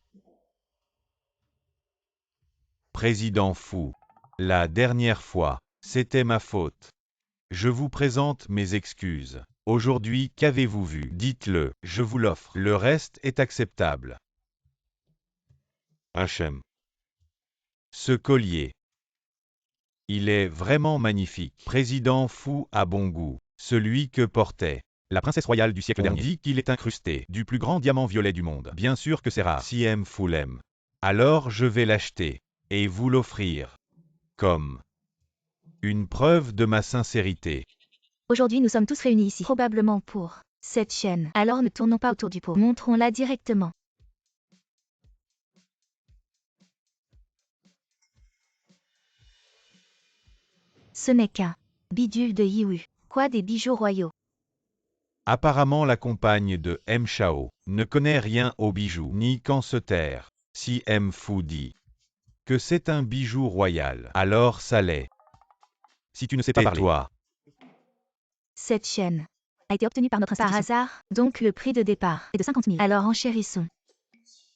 Président Fu. La dernière fois, c'était ma faute. Je vous présente mes excuses. Aujourd'hui, qu'avez-vous vu? Dites-le, je vous l'offre. Le reste est acceptable. Hachem. Ce collier. Il est vraiment magnifique. Président Fu a bon goût. Celui que portait la princesse royale du siècle dernier. On dit qu'il est incrusté du plus grand diamant violet du monde. Bien sûr que c'est rare. Si M. Fu l'aime. Alors je vais l'acheter et vous l'offrir comme une preuve de ma sincérité. Aujourd'hui, nous sommes tous réunis ici, probablement pour cette chaîne. Alors ne tournons pas autour du pot. Montrons-la directement. Ce n'est qu'un bidule de Yiwu. Quoi, des bijoux royaux? Apparemment la compagne de M. Chao ne connaît rien aux bijoux, ni qu'en se taire. Si M. Fu dit que c'est un bijou royal, alors ça l'est. Si tu ne sais pas parler. Tais-toi. Cette chaîne a été obtenue par notre institution. Par hasard, donc le prix de départ est de 50 000. Alors enchérissons.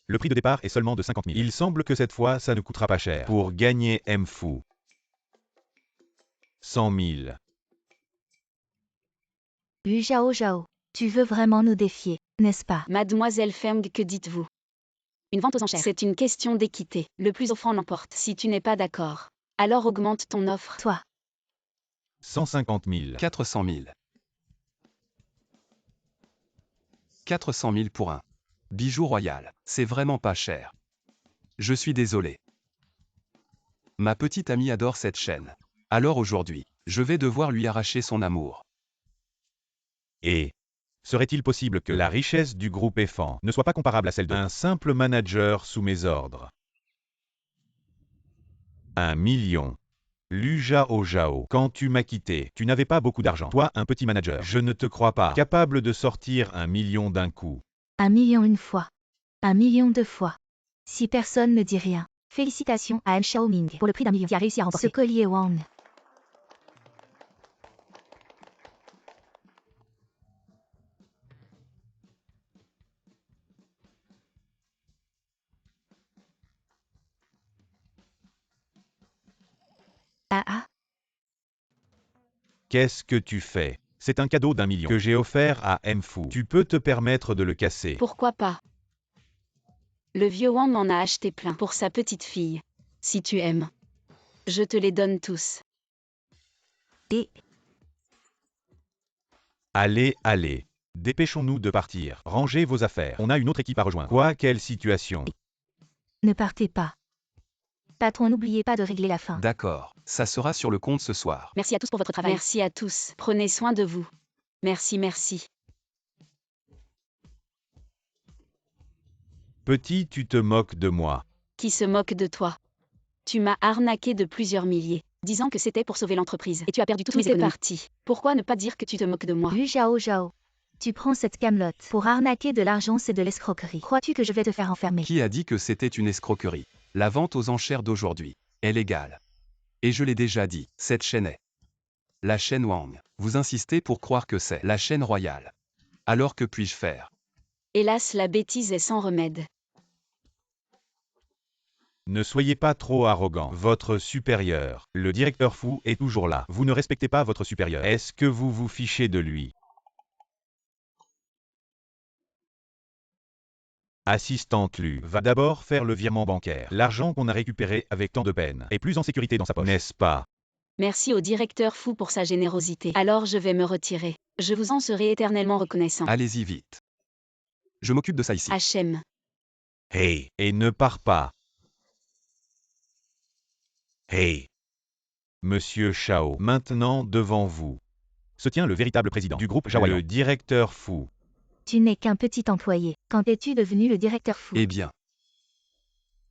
Le prix de départ est seulement de 50 000. Il semble que cette fois, ça ne coûtera pas cher. Pour gagner M. Fu. 100 000. Lu Zhao Zhao, tu veux vraiment nous défier, n'est-ce pas? Mademoiselle Feng, que dites-vous? Une vente aux enchères. C'est une question d'équité. Le plus offrant l'emporte. Si tu n'es pas d'accord, alors augmente ton offre. Toi. 150 000. 400 000. 400 000 pour un bijou royal. C'est vraiment pas cher. Je suis désolé. Ma petite amie adore cette chaîne. Alors aujourd'hui, je vais devoir lui arracher son amour. Et serait-il possible que la richesse du groupe EFAN ne soit pas comparable à celle d'un simple manager sous mes ordres? 1 million. Lu Zhao Zhao, quand tu m'as quitté, tu n'avais pas beaucoup d'argent. Toi, un petit manager. Je ne te crois pas capable de sortir 1 million d'un coup. 1 million une fois. 1 million deux fois. Si personne ne dit rien. Félicitations à M. Xiaoming pour le prix d'1 million qui a réussi à remporter ce collier Wang. Ah ah. Qu'est-ce que tu fais? C'est un cadeau d'1 million que j'ai offert à M. Fu. Tu peux te permettre de le casser. Pourquoi pas? Le vieux Wang en a acheté plein pour sa petite fille. Si tu aimes, je te les donne tous. Et Allez, allez. Dépêchons-nous de partir. Rangez vos affaires. On a une autre équipe à rejoindre. Quoi, quelle situation? ne partez pas. Patron, n'oubliez pas de régler la fin. D'accord, ça sera sur le compte ce soir. Merci à tous pour votre travail. Merci à tous. Prenez soin de vous. Merci, merci. Petit, tu te moques de moi. Qui se moque de toi? Tu m'as arnaqué de plusieurs milliers, disant que c'était pour sauver l'entreprise. Et tu as perdu toutes mes économies. Tout est parti. Pourquoi ne pas dire que tu te moques de moi? Lu Zhao Zhao. Tu prends cette camelote pour arnaquer de l'argent, c'est de l'escroquerie. Crois-tu que je vais te faire enfermer? Qui a dit que c'était une escroquerie? La vente aux enchères d'aujourd'hui est légale. Et je l'ai déjà dit, cette chaîne est la chaîne Wang. Vous insistez pour croire que c'est la chaîne royale. Alors que puis-je faire? Hélas, la bêtise est sans remède. Ne soyez pas trop arrogant. Votre supérieur, le directeur Fu, est toujours là. Vous ne respectez pas votre supérieur. Est-ce que vous vous fichez de lui? Assistante Lu va d'abord faire le virement bancaire. L'argent qu'on a récupéré avec tant de peine est plus en sécurité dans sa poche, n'est-ce pas? Merci au directeur Fu pour sa générosité. Alors je vais me retirer. Je vous en serai éternellement reconnaissant. Allez-y vite. Je m'occupe de ça ici. HM. Hey, et ne pars pas. Hey. Monsieur Shao, maintenant devant vous se tient le véritable président du groupe Zhao, le directeur Fu. Tu n'es qu'un petit employé. Quand es-tu devenu le directeur Fu? Eh bien.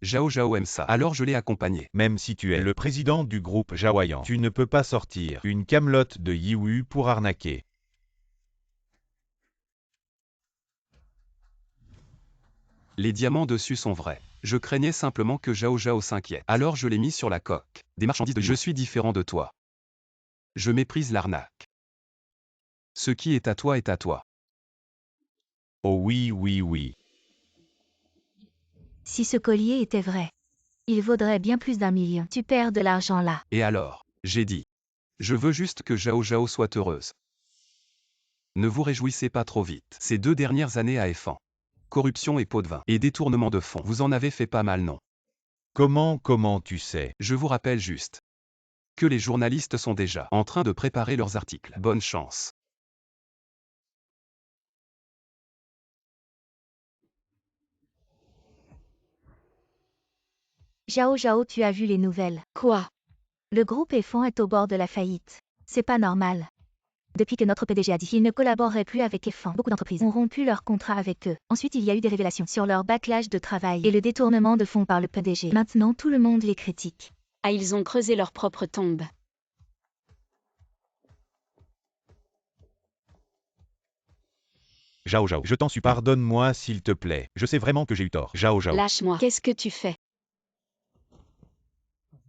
Zhao Zhao aime ça. Alors je l'ai accompagné. Même si tu es le président du groupe Zhaoyan, tu ne peux pas sortir une camelote de Yiwu pour arnaquer. Les diamants dessus sont vrais. Je craignais simplement que Zhao Zhao s'inquiète. Alors je l'ai mis sur la coque. Des marchandises de... Je suis différent de toi. Je méprise l'arnaque. Ce qui est à toi est à toi. Oh oui, oui, oui. Si ce collier était vrai, il vaudrait bien plus d'1 million. Tu perds de l'argent là. Et alors, j'ai dit. Je veux juste que Zhao Zhao soit heureuse. Ne vous réjouissez pas trop vite. Ces 2 dernières années à Effan. Corruption et pot de vin. Et détournement de fonds. Vous en avez fait pas mal, non? Comment tu sais? Je vous rappelle juste que les journalistes sont déjà en train de préparer leurs articles. Bonne chance. Zhao Zhao, tu as vu les nouvelles? Quoi? Le groupe Effan est au bord de la faillite. C'est pas normal. Depuis que notre PDG a dit qu'il ne collaborerait plus avec Effan, beaucoup d'entreprises ont rompu leur contrat avec eux. Ensuite, il y a eu des révélations sur leur bâclage de travail et le détournement de fonds par le PDG. Maintenant, tout le monde les critique. Ah, ils ont creusé leur propre tombe. Zhao Zhao, je t'en supplie, pardonne-moi s'il te plaît. Je sais vraiment que j'ai eu tort. Zhao Zhao. Lâche-moi. Qu'est-ce que tu fais?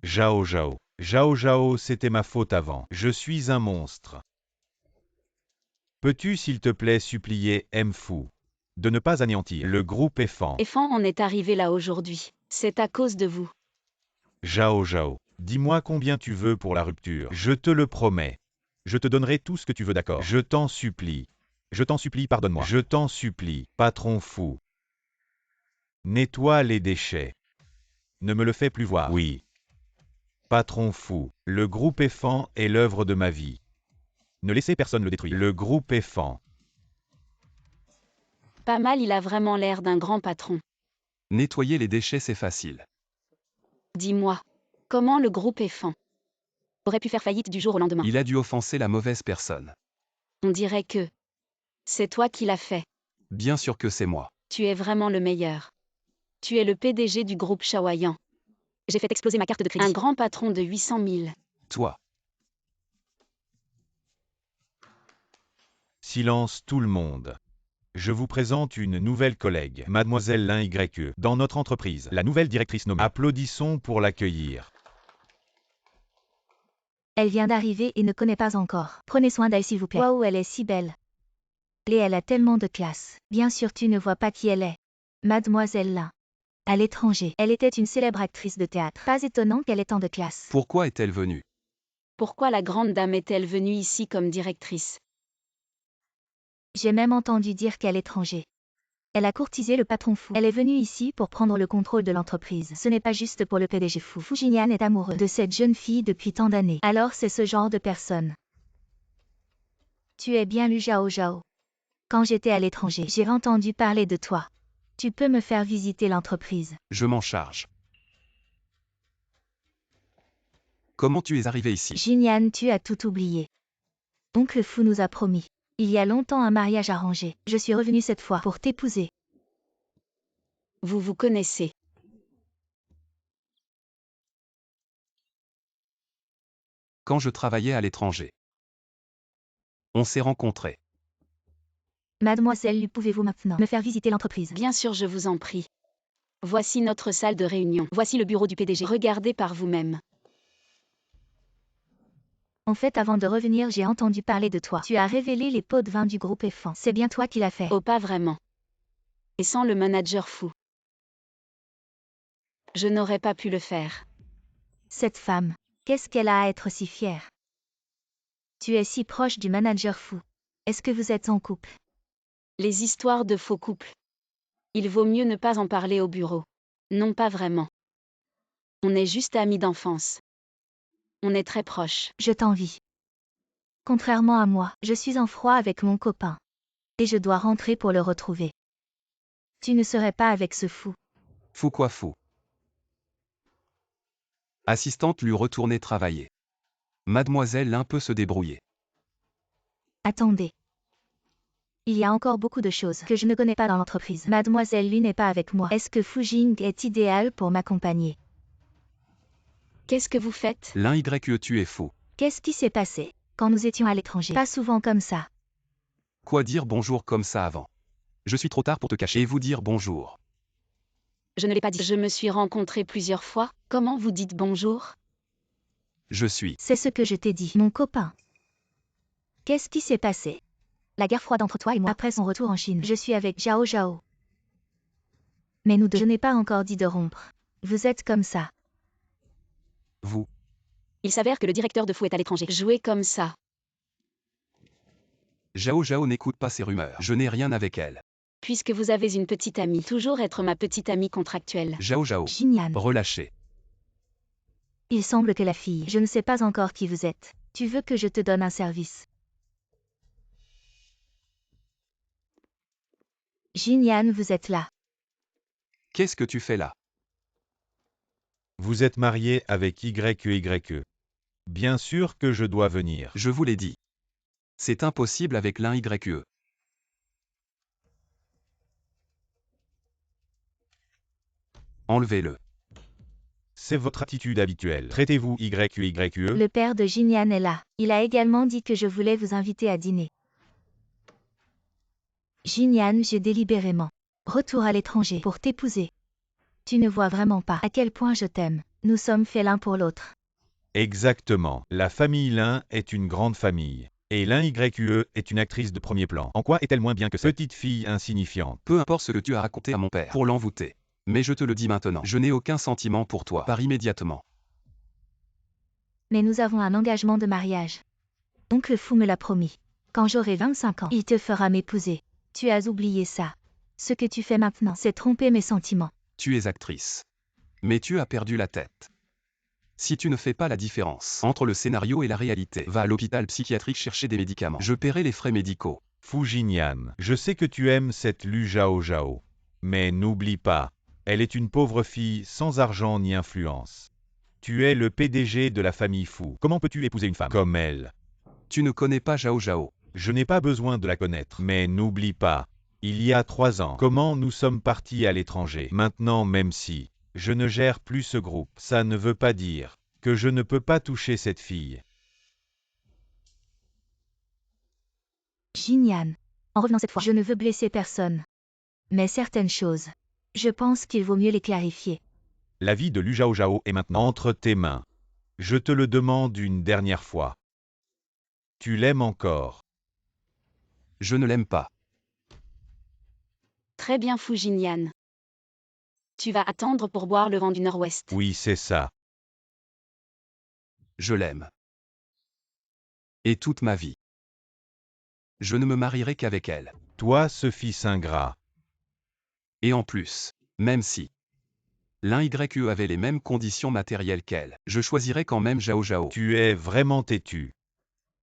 Zhao Zhao. Zhao Zhao, c'était ma faute avant. Je suis un monstre. Peux-tu s'il te plaît supplier M. Fu de ne pas anéantir le groupe Effan? Effan en est arrivé là aujourd'hui. C'est à cause de vous. Zhao Zhao, dis-moi combien tu veux pour la rupture. Je te le promets. Je te donnerai tout ce que tu veux, d'accord? Je t'en supplie. Je t'en supplie, pardonne-moi. Je t'en supplie, patron Fu. Nettoie les déchets. Ne me le fais plus voir. Oui. Patron Fu, le groupe Effan est l'œuvre de ma vie. Ne laissez personne le détruire. Le groupe Effan. Pas mal, il a vraiment l'air d'un grand patron. Nettoyer les déchets, c'est facile. Dis-moi, comment le groupe Effan aurait pu faire faillite du jour au lendemain? Il a dû offenser la mauvaise personne. On dirait que c'est toi qui l'as fait. Bien sûr que c'est moi. Tu es vraiment le meilleur. Tu es le PDG du groupe Zhaoyan. J'ai fait exploser ma carte de crédit. Un grand patron de 800 000. Toi. Silence tout le monde. Je vous présente une nouvelle collègue, Mademoiselle Lin YE, dans notre entreprise, la nouvelle directrice nommée. Applaudissons pour l'accueillir. Elle vient d'arriver et ne connaît pas encore. Prenez soin d'elle s'il vous plaît. Waouh, elle est si belle. Et elle a tellement de classe. Bien sûr, tu ne vois pas qui elle est. Mademoiselle Lin. À l'étranger, elle était une célèbre actrice de théâtre. Pas étonnant qu'elle ait tant de classe. Pourquoi est-elle venue? Pourquoi la grande dame est-elle venue ici comme directrice? J'ai même entendu dire qu'à l'étranger, Elle a courtisé le patron fou. Elle est venue ici pour prendre le contrôle de l'entreprise. Ce n'est pas juste pour le PDG fou. Fu Jinyan est amoureux de cette jeune fille depuis tant d'années. Alors c'est ce genre de personne. Tu es bien Lu Zhao Zhao. Quand j'étais à l'étranger, j'ai entendu parler de toi. Tu peux me faire visiter l'entreprise. Je m'en charge. Comment tu es arrivé ici? Jinyan, tu as tout oublié. Oncle Fu nous a promis. Il y a longtemps un mariage arrangé. Je suis revenue cette fois pour t'épouser. Vous vous connaissez. Quand je travaillais à l'étranger. On s'est rencontrés. Mademoiselle Lu, pouvez-vous maintenant me faire visiter l'entreprise? Bien sûr, je vous en prie. Voici notre salle de réunion. Voici le bureau du PDG. Regardez par vous-même. En fait, avant de revenir, j'ai entendu parler de toi. Tu as révélé les pots de vin du groupe F1. C'est bien toi qui l'as fait. Oh, pas vraiment. Et sans le manager fou. Je n'aurais pas pu le faire. Cette femme, qu'est-ce qu'elle a à être si fière? Tu es si proche du manager fou. Est-ce que vous êtes en couple? Les histoires de faux couples. Il vaut mieux ne pas en parler au bureau. Non, pas vraiment. On est juste amis d'enfance. On est très proches. Je t'envie. Contrairement à moi, je suis en froid avec mon copain. Et je dois rentrer pour le retrouver. Tu ne serais pas avec ce fou. Fou quoi fou? Assistante lui retourner travailler. Mademoiselle Lin peut se débrouiller. Attendez. Il y a encore beaucoup de choses que je ne connais pas dans l'entreprise. Mademoiselle Lu n'est pas avec moi. Est-ce que Fu Jing est idéal pour m'accompagner? Qu'est-ce que vous faites? L'un YE tu es fou. Qu'est-ce qui s'est passé quand nous étions à l'étranger? Pas souvent comme ça. Quoi dire bonjour comme ça avant? Je suis trop tard pour te cacher et vous dire bonjour. Je ne l'ai pas dit. Je me suis rencontrée plusieurs fois. Comment vous dites bonjour? Je suis. C'est ce que je t'ai dit, mon copain. Qu'est-ce qui s'est passé? La guerre froide entre toi et moi après son retour en Chine. Je suis avec Zhao Zhao. Mais nous deux, je n'ai pas encore dit de rompre. Vous êtes comme ça. Vous. Il s'avère que le directeur de fou est à l'étranger. Jouez comme ça. Zhao Zhao n'écoute pas ces rumeurs. Je n'ai rien avec elle. Puisque vous avez une petite amie, toujours être ma petite amie contractuelle. Zhao Zhao. Jinyan. Relâchez. Il semble que la fille, je ne sais pas encore qui vous êtes. Tu veux que je te donne un service? Jinyan, vous êtes là. Qu'est-ce que tu fais là? Vous êtes marié avec YE. Bien sûr que je dois venir. Je vous l'ai dit. C'est impossible avec l'un YE. Enlevez-le. C'est votre attitude habituelle. Traitez-vous YE. Le père de Jinyan est là. Il a également dit que je voulais vous inviter à dîner. Jinyan, j'ai délibérément. Retour à l'étranger pour t'épouser. Tu ne vois vraiment pas à quel point je t'aime. Nous sommes faits l'un pour l'autre. Exactement. La famille Lin est une grande famille. Et l'un YE est une actrice de premier plan. En quoi est-elle moins bien que cette petite fille insignifiante? Peu importe ce que tu as raconté à mon père pour l'envoûter. Mais je te le dis maintenant, je n'ai aucun sentiment pour toi. Pars immédiatement. Mais nous avons un engagement de mariage. Oncle Fu me l'a promis. Quand j'aurai 25 ans, il te fera m'épouser. Tu as oublié ça. Ce que tu fais maintenant, c'est tromper mes sentiments. Tu es actrice. Mais tu as perdu la tête. Si tu ne fais pas la différence entre le scénario et la réalité, va à l'hôpital psychiatrique chercher des médicaments. Je paierai les frais médicaux. Fu Jinyan, je sais que tu aimes cette Lu Zhao Zhao. Mais n'oublie pas, elle est une pauvre fille sans argent ni influence. Tu es le PDG de la famille Fu. Comment peux-tu épouser une femme comme elle? Tu ne connais pas Zhao Zhao. Je n'ai pas besoin de la connaître. Mais n'oublie pas, il y a 3 ans, comment nous sommes partis à l'étranger. Maintenant, même si je ne gère plus ce groupe, ça ne veut pas dire que je ne peux pas toucher cette fille. Jinyan. En revenant cette fois, je ne veux blesser personne. Mais certaines choses, je pense qu'il vaut mieux les clarifier. La vie de Lu Zhao Zhao est maintenant entre tes mains. Je te le demande une dernière fois. Tu l'aimes encore? Je ne l'aime pas. Très bien, Fu Jinyan. Tu vas attendre pour boire le vent du Nord-Ouest. Oui, c'est ça. Je l'aime. Et toute ma vie. Je ne me marierai qu'avec elle. Toi, ce fils ingrat. Et en plus, même si l'un YE avait les mêmes conditions matérielles qu'elle, je choisirais quand même Zhao Zhao. Tu es vraiment têtu.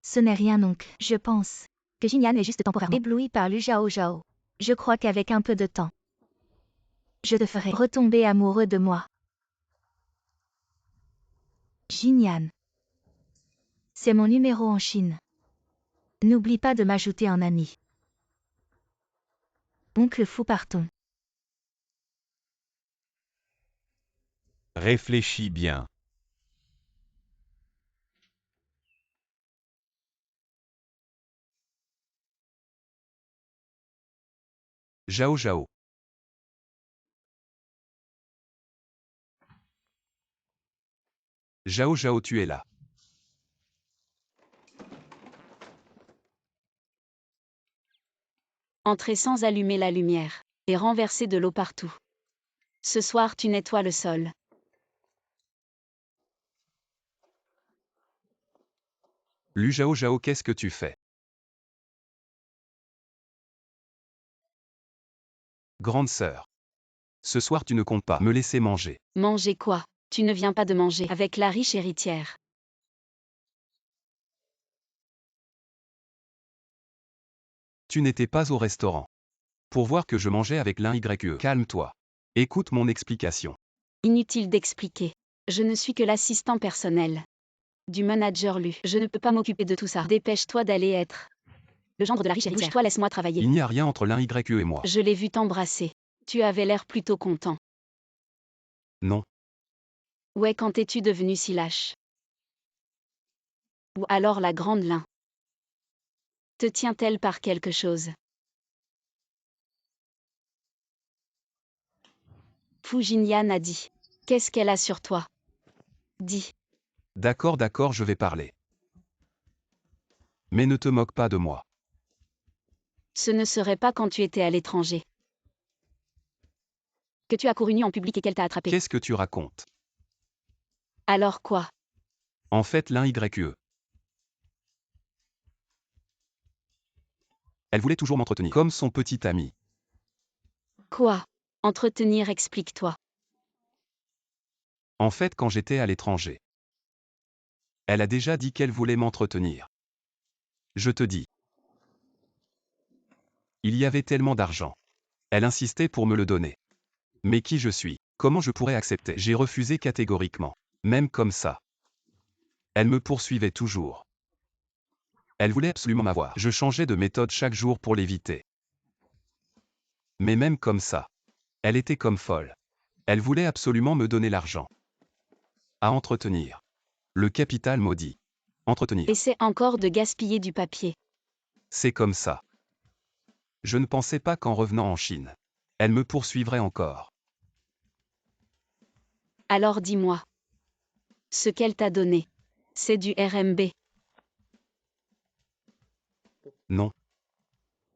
Ce n'est rien donc. Je pense que Jinyan est juste temporairement ébloui par Lu Zhao Zhao. Je crois qu'avec un peu de temps, je te ferai retomber amoureux de moi. Jinyan. C'est mon numéro en Chine. N'oublie pas de m'ajouter en ami. Oncle Fou, partons. Réfléchis bien. Zhao Zhao. Zhao Zhao, tu es là. Entrer sans allumer la lumière, et renverser de l'eau partout. Ce soir tu nettoies le sol. Lu Zhao Zhao, qu'est-ce que tu fais? Grande sœur. Ce soir tu ne comptes pas me laisser manger. Manger quoi? Tu ne viens pas de manger avec la riche héritière. Tu n'étais pas au restaurant. Pour voir que je mangeais avec l'un YE. Calme-toi. Écoute mon explication. Inutile d'expliquer. Je ne suis que l'assistant personnel du manager Lu. Je ne peux pas m'occuper de tout ça. Dépêche-toi d'aller être le gendre de la riche héritière. Bouge-toi, laisse-moi travailler. Il n'y a rien entre l'un YE et moi. Je l'ai vu t'embrasser. Tu avais l'air plutôt content. Non. Ouais, quand es-tu devenu si lâche? Ou alors la grande Lin te tient-elle par quelque chose? Fu Jinyan a dit. Qu'est-ce qu'elle a sur toi? Dis. D'accord, d'accord, je vais parler. Mais ne te moque pas de moi. Ce ne serait pas quand tu étais à l'étranger que tu as couru nu en public et qu'elle t'a attrapé. Qu'est-ce que tu racontes? Alors quoi? En fait, l'un YE. Elle voulait toujours m'entretenir comme son petit ami. Quoi? Entretenir, explique-toi. En fait, quand j'étais à l'étranger, elle a déjà dit qu'elle voulait m'entretenir. Je te dis. Il y avait tellement d'argent. Elle insistait pour me le donner. Mais qui je suis? Comment je pourrais accepter? J'ai refusé catégoriquement. Même comme ça. Elle me poursuivait toujours. Elle voulait absolument m'avoir. Je changeais de méthode chaque jour pour l'éviter. Mais même comme ça. Elle était comme folle. Elle voulait absolument me donner l'argent. À entretenir. Le capital maudit. Entretenir. Essaie encore de gaspiller du papier. C'est comme ça. Je ne pensais pas qu'en revenant en Chine, elle me poursuivrait encore. Alors dis-moi. Ce qu'elle t'a donné. C'est du RMB. Non.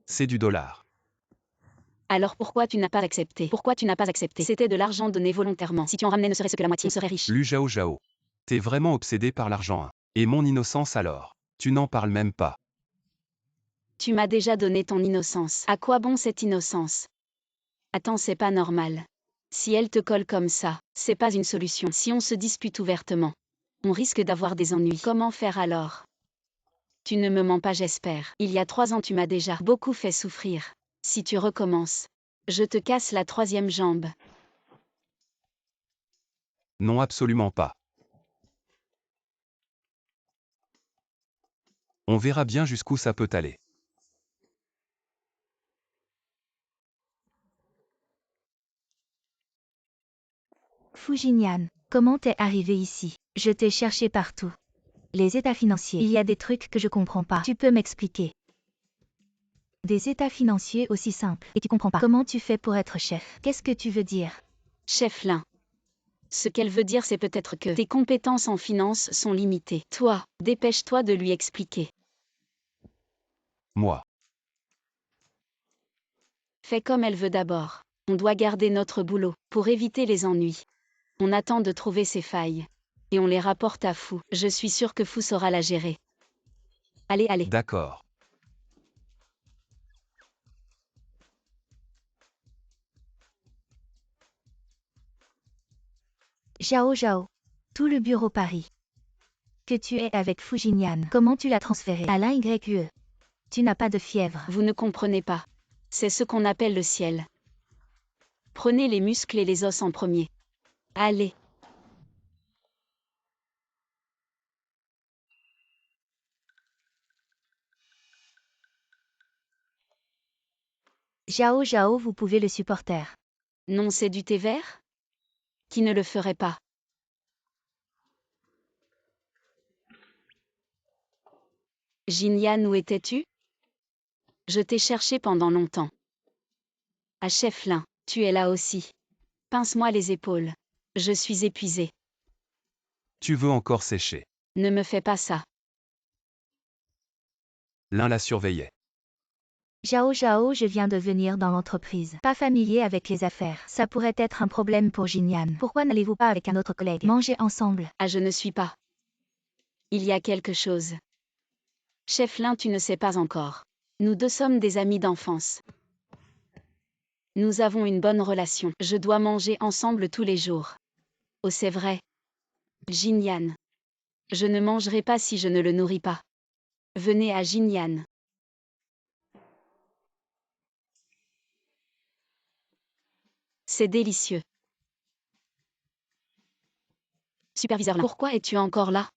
C'est du dollar. Alors pourquoi tu n'as pas accepté? Pourquoi tu n'as pas accepté? C'était de l'argent donné volontairement. Si tu en ramenais ne serait-ce que la moitié, on serait riche. Lu Zhao Zhao. T'es vraiment obsédé par l'argent, hein. Et mon innocence alors? Tu n'en parles même pas. Tu m'as déjà donné ton innocence. À quoi bon cette innocence? Attends, c'est pas normal. Si elle te colle comme ça, c'est pas une solution. Si on se dispute ouvertement, on risque d'avoir des ennuis. Comment faire alors? Tu ne me mens pas, j'espère. Il y a 3 ans tu m'as déjà beaucoup fait souffrir. Si tu recommences, je te casse la 3e jambe. Non, absolument pas. On verra bien jusqu'où ça peut aller. Fu Jinyan, comment t'es arrivé ici? Je t'ai cherché partout. Les états financiers. Il y a des trucs que je comprends pas. Tu peux m'expliquer? Des états financiers aussi simples. Et tu comprends pas. Comment tu fais pour être chef? Qu'est-ce que tu veux dire? Chef Lin. Ce qu'elle veut dire, c'est peut-être que tes compétences en finance sont limitées. Toi, dépêche-toi de lui expliquer. Moi. Fais comme elle veut d'abord. On doit garder notre boulot, pour éviter les ennuis. On attend de trouver ses failles. Et on les rapporte à Fu. Je suis sûre que Fu saura la gérer. Allez, allez. D'accord. Zhao Zhao. Tout le bureau Paris. Que tu es avec Fujinian. Comment tu l'as transféré à l'YE? Tu n'as pas de fièvre. Vous ne comprenez pas. C'est ce qu'on appelle le ciel. Prenez les muscles et les os en premier. Allez. Zhao Zhao, vous pouvez le supporter. Non, c'est du thé vert? Qui ne le ferait pas? Jinyan, où étais-tu? Je t'ai cherché pendant longtemps. Ah, chef Lin, tu es là aussi. Pince-moi les épaules. Je suis épuisé. Tu veux encore sécher. Ne me fais pas ça. L'un la surveillait. Zhao Zhao, je viens de venir dans l'entreprise. Pas familier avec les affaires. Ça pourrait être un problème pour Jinyan. Pourquoi n'allez-vous pas avec un autre collègue manger ensemble? Ah, je ne suis pas. Il y a quelque chose. Chef Lin, tu ne sais pas encore. Nous deux sommes des amis d'enfance. Nous avons une bonne relation. Je dois manger ensemble tous les jours. Oh, c'est vrai. Jinyan. Je ne mangerai pas si je ne le nourris pas. Venez à Jinyan. C'est délicieux. Superviseur Lin, pourquoi es-tu encore là?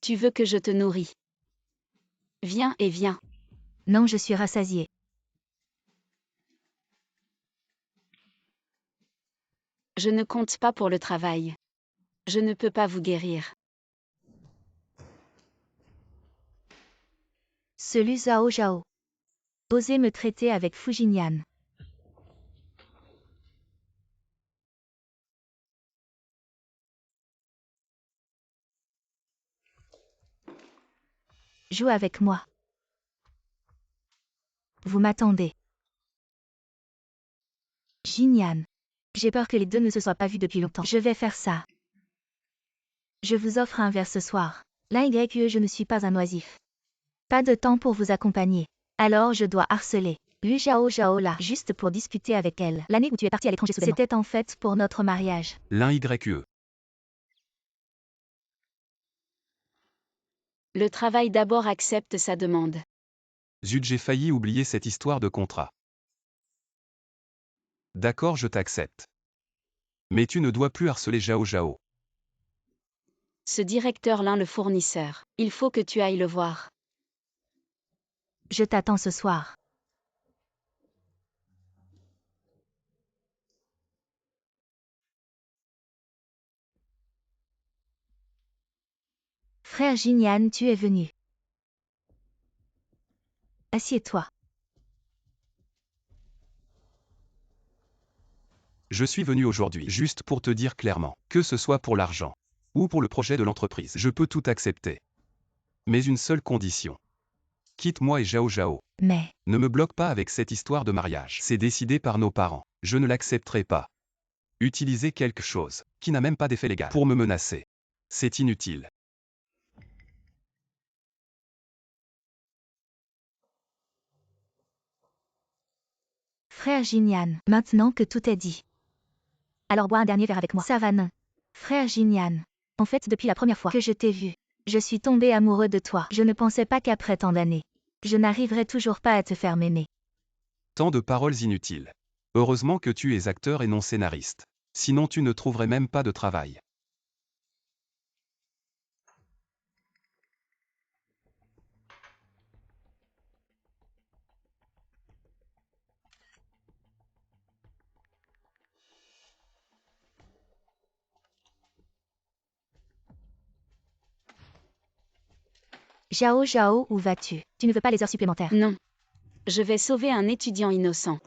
Tu veux que je te nourris? Viens et viens. Non, je suis rassasié. Je ne compte pas pour le travail. Je ne peux pas vous guérir. Celui Zhao Zhao. Osez me traiter avec Fujinian. Joue avec moi. Vous m'attendez. Jinyan. J'ai peur que les deux ne se soient pas vus depuis longtemps. Je vais faire ça. Je vous offre un verre ce soir. L'YE, je ne suis pas un oisif. Pas de temps pour vous accompagner. Alors je dois harceler. Lu Zhao Zhao là, juste pour discuter avec elle. L'année où tu es parti à l'étranger soudainement. C'était en fait pour notre mariage. L'un YE. Le travail d'abord accepte sa demande. Zut, j'ai failli oublier cette histoire de contrat. D'accord, je t'accepte. Mais tu ne dois plus harceler Zhao Zhao. Ce directeur Lin, le fournisseur. Il faut que tu ailles le voir. Je t'attends ce soir. Frère Jinyan, tu es venu. Assieds-toi. Je suis venu aujourd'hui juste pour te dire clairement, que ce soit pour l'argent ou pour le projet de l'entreprise, je peux tout accepter. Mais une seule condition. Quitte-moi et Zhao Zhao. Mais, Ne me bloque pas avec cette histoire de mariage. C'est décidé par nos parents. Je ne l'accepterai pas. Utiliser quelque chose qui n'a même pas d'effet légal pour me menacer. C'est inutile. frère Jinyan, maintenant que tout est dit. Alors bois un dernier verre avec moi. Ça va non. Frère Jinyan. En fait, depuis la première fois que je t'ai vu, je suis tombé amoureux de toi. Je ne pensais pas qu'après tant d'années, je n'arriverais toujours pas à te faire m'aimer. Tant de paroles inutiles. Heureusement que tu es acteur et non scénariste. Sinon tu ne trouverais même pas de travail. Zhao Zhao, où vas-tu? Tu ne veux pas les heures supplémentaires? Non. Je vais sauver un étudiant innocent.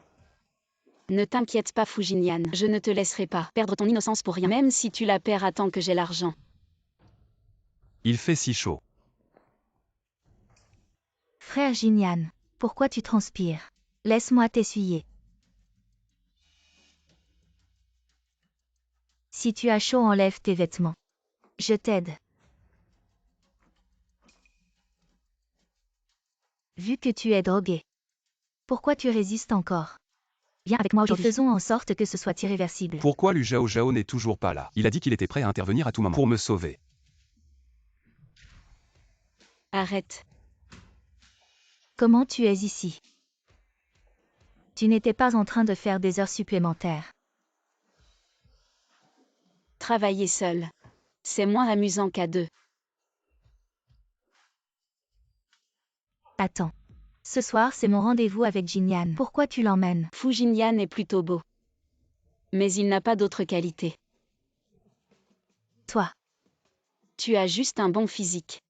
Ne t'inquiète pas, Fujinian. Je ne te laisserai pas perdre ton innocence pour rien, même si tu la perds à tant que j'ai l'argent. Il fait si chaud. Frère Jinyan, pourquoi tu transpires? Laisse-moi t'essuyer. Si tu as chaud, enlève tes vêtements. Je t'aide. Vu que tu es drogué. Pourquoi tu résistes encore? Viens avec moi aujourd'hui. Et faisons en sorte que ce soit irréversible. Pourquoi Lu Zhao Zhao n'est toujours pas là? Il a dit qu'il était prêt à intervenir à tout moment pour me sauver. Arrête. Comment tu es ici? Tu n'étais pas en train de faire des heures supplémentaires. Travailler seul. C'est moins amusant qu'à deux. Attends. Ce soir, c'est mon rendez-vous avec Jinyan. Pourquoi tu l'emmènes? Fu Jinyan est plutôt beau. Mais il n'a pas d'autre qualité. Toi. Tu as juste un bon physique.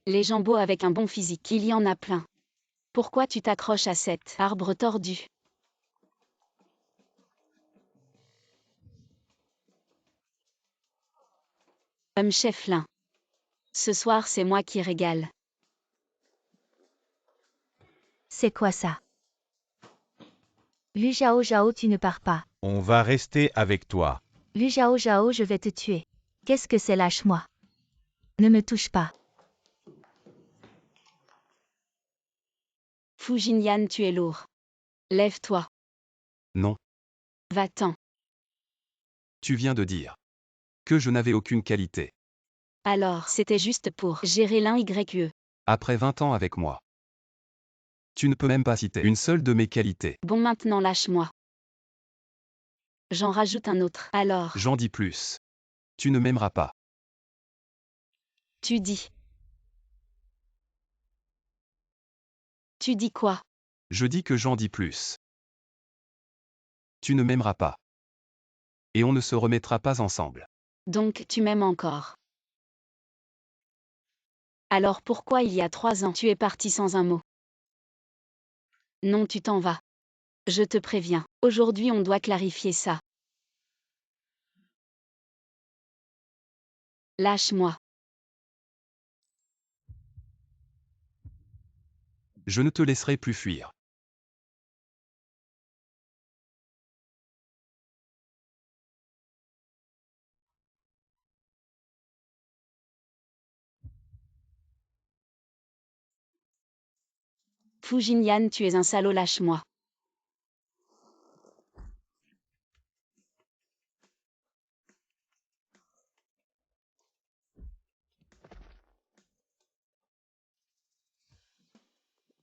Les gens beaux avec un bon physique, il y en a plein. Pourquoi tu t'accroches à cet arbre tordu? Cheflin. Ce soir, c'est moi qui régale. C'est quoi ça? Lu Zhao Zhao, tu ne pars pas. On va rester avec toi. Lu Zhao Zhao, je vais te tuer. Qu'est-ce que c'est? Lâche-moi. Ne me touche pas. Fu Jinyan, tu es lourd. Lève-toi. Non, Va-t'en. tu viens de dire que je n'avais aucune qualité. Alors, c'était juste pour gérer l'YE. Après 20 ans avec moi. Tu ne peux même pas citer une seule de mes qualités. Bon, maintenant lâche-moi. J'en rajoute un autre. Alors, J'en dis plus. Tu ne m'aimeras pas. tu dis. Tu dis quoi? Je dis que j'en dis plus. Tu ne m'aimeras pas. Et on ne se remettra pas ensemble. Donc, tu m'aimes encore. Alors pourquoi il y a 3 ans tu es parti sans un mot? Non, tu t'en vas. Je te préviens, aujourd'hui on doit clarifier ça. Lâche-moi. Je ne te laisserai plus fuir. Fu Jinyan, tu es un salaud, lâche-moi.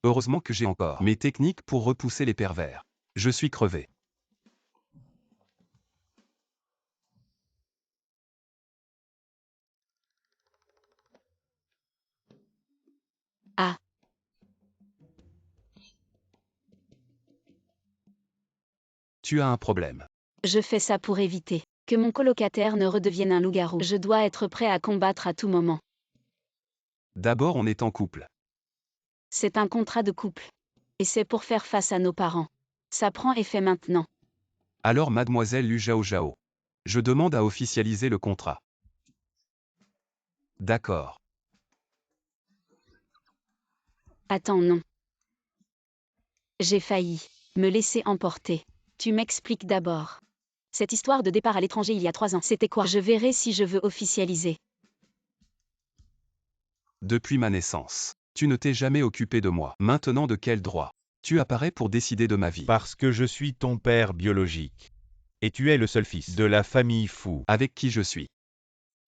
Heureusement que j'ai encore mes techniques pour repousser les pervers. Je suis crevé. Ah. Tu as un problème. Je fais ça pour éviter que mon colocataire ne redevienne un loup-garou. Je dois être prêt à combattre à tout moment. D'abord on est en couple. C'est un contrat de couple. Et c'est pour faire face à nos parents. Ça prend effet maintenant. Alors mademoiselle Lu Zhao Zhao. Je demande à officialiser le contrat. D'accord. Attends, non. J'ai failli me laisser emporter. Tu m'expliques d'abord. Cette histoire de départ à l'étranger il y a 3 ans, c'était quoi? Je verrai si je veux officialiser. Depuis ma naissance. Tu ne t'es jamais occupé de moi. Maintenant de quel droit? Tu apparais pour décider de ma vie. Parce que je suis ton père biologique. Et tu es le seul fils de la famille Fu. Avec qui je suis.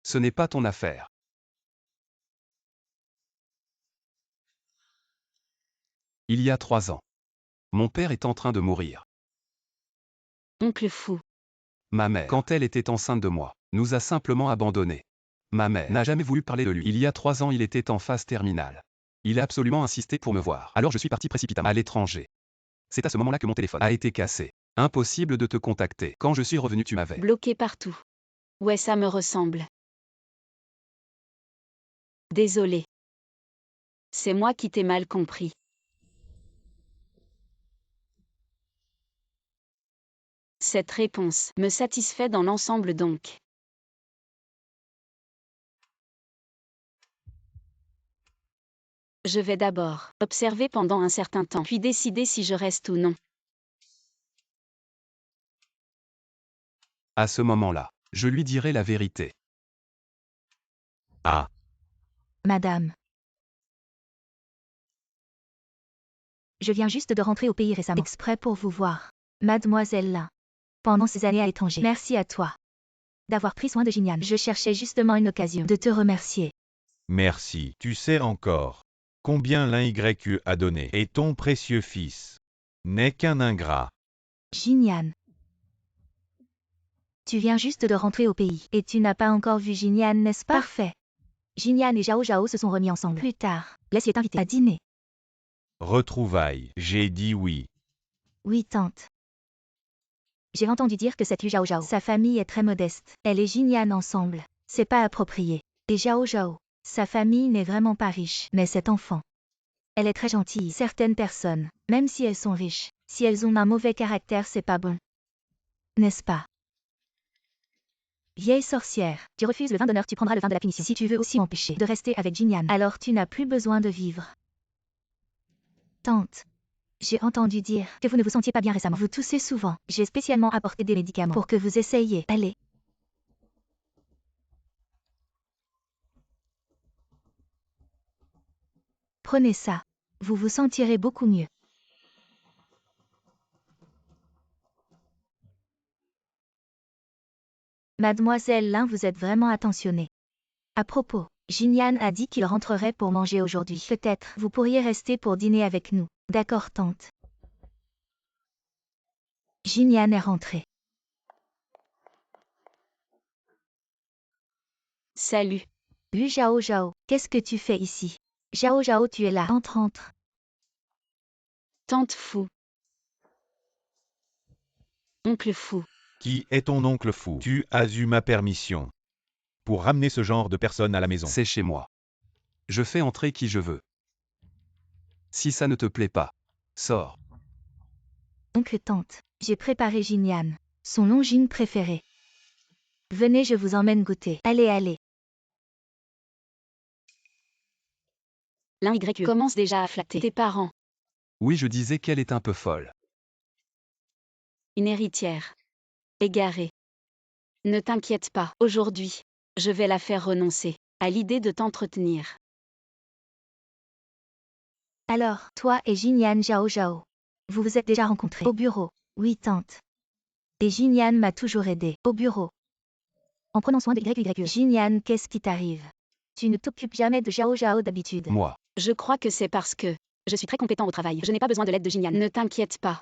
Ce n'est pas ton affaire. Il y a 3 ans. Mon père est en train de mourir. Oncle fou. Ma mère, quand elle était enceinte de moi, nous a simplement abandonnés. Ma mère n'a jamais voulu parler de lui. Il y a 3 ans, il était en phase terminale. Il a absolument insisté pour me voir. Alors je suis parti précipitamment à l'étranger. C'est à ce moment-là que mon téléphone a été cassé. Impossible de te contacter. Quand je suis revenu, tu m'avais Bloqué partout. Ouais, ça me ressemble. Désolé. C'est moi qui t'ai mal compris. Cette réponse me satisfait dans l'ensemble donc. Je vais d'abord observer pendant un certain temps, puis décider si je reste ou non. À ce moment-là, je lui dirai la vérité. Ah, Madame. Je viens juste de rentrer au pays récemment, exprès pour vous voir. Mademoiselle Lin. Pendant ces années à l'étranger, merci à toi d'avoir pris soin de Jinyan. Je cherchais justement une occasion de te remercier. Merci. Tu sais encore combien l'YQ a donné, et ton précieux fils n'est qu'un ingrat. Jinyan. Tu viens juste de rentrer au pays, et tu n'as pas encore vu Jinyan, n'est-ce pas? Parfait. Jinyan et Zhao Zhao se sont remis ensemble. Plus tard, Leslie est invitée à dîner. Retrouvailles. J'ai dit oui. Oui, tante. J'ai entendu dire que cette Zhao Zhao, sa famille est très modeste. Elle et Jinyan ensemble. C'est pas approprié. Et Zhao Zhao, sa famille n'est vraiment pas riche. Mais cet enfant, elle est très gentille. Certaines personnes, même si elles sont riches, si elles ont un mauvais caractère, c'est pas bon. N'est-ce pas? Vieille sorcière, tu refuses le vin d'honneur, tu prendras le vin de la punition. Si tu veux aussi m'empêcher de rester avec Jinyan, alors tu n'as plus besoin de vivre. Tante. J'ai entendu dire que vous ne vous sentiez pas bien récemment. Vous toussez souvent. J'ai spécialement apporté des médicaments pour que vous essayiez. Allez. Prenez ça. Vous vous sentirez beaucoup mieux. Mademoiselle Lin, vous êtes vraiment attentionnée. À propos, Jinyan a dit qu'il rentrerait pour manger aujourd'hui. Peut-être vous pourriez rester pour dîner avec nous. D'accord, tante. Jinyan est rentré. Salut. Zhao Zhao, qu'est-ce que tu fais ici? Zhao Zhao, tu es là. Entre. Tante fou. Oncle fou. Qui est ton oncle fou? Tu as eu ma permission pour ramener ce genre de personnes à la maison. C'est chez moi. Je fais entrer qui je veux. Si ça ne te plaît pas, sors. Oncle tante, j'ai préparé Jinyan, son longine préféré. Venez, je vous emmène goûter. Allez, allez. L'YQ commence déjà à flatter tes parents. Oui, je disais qu'elle est un peu folle. Une héritière. Égarée. Ne t'inquiète pas, aujourd'hui, je vais la faire renoncer à l'idée de t'entretenir. Alors, toi et Jinyan Zhao Zhao, vous vous êtes déjà rencontrés au bureau? Oui, tante. Et Jinyan m'a toujours aidé au bureau. En prenant soin de YQ. Jinyan, qu'est-ce qui t'arrive? Tu ne t'occupes jamais de Zhao Zhao d'habitude. Moi. Je crois que c'est parce que je suis très compétent au travail. Je n'ai pas besoin de l'aide de Jinyan. Ne t'inquiète pas.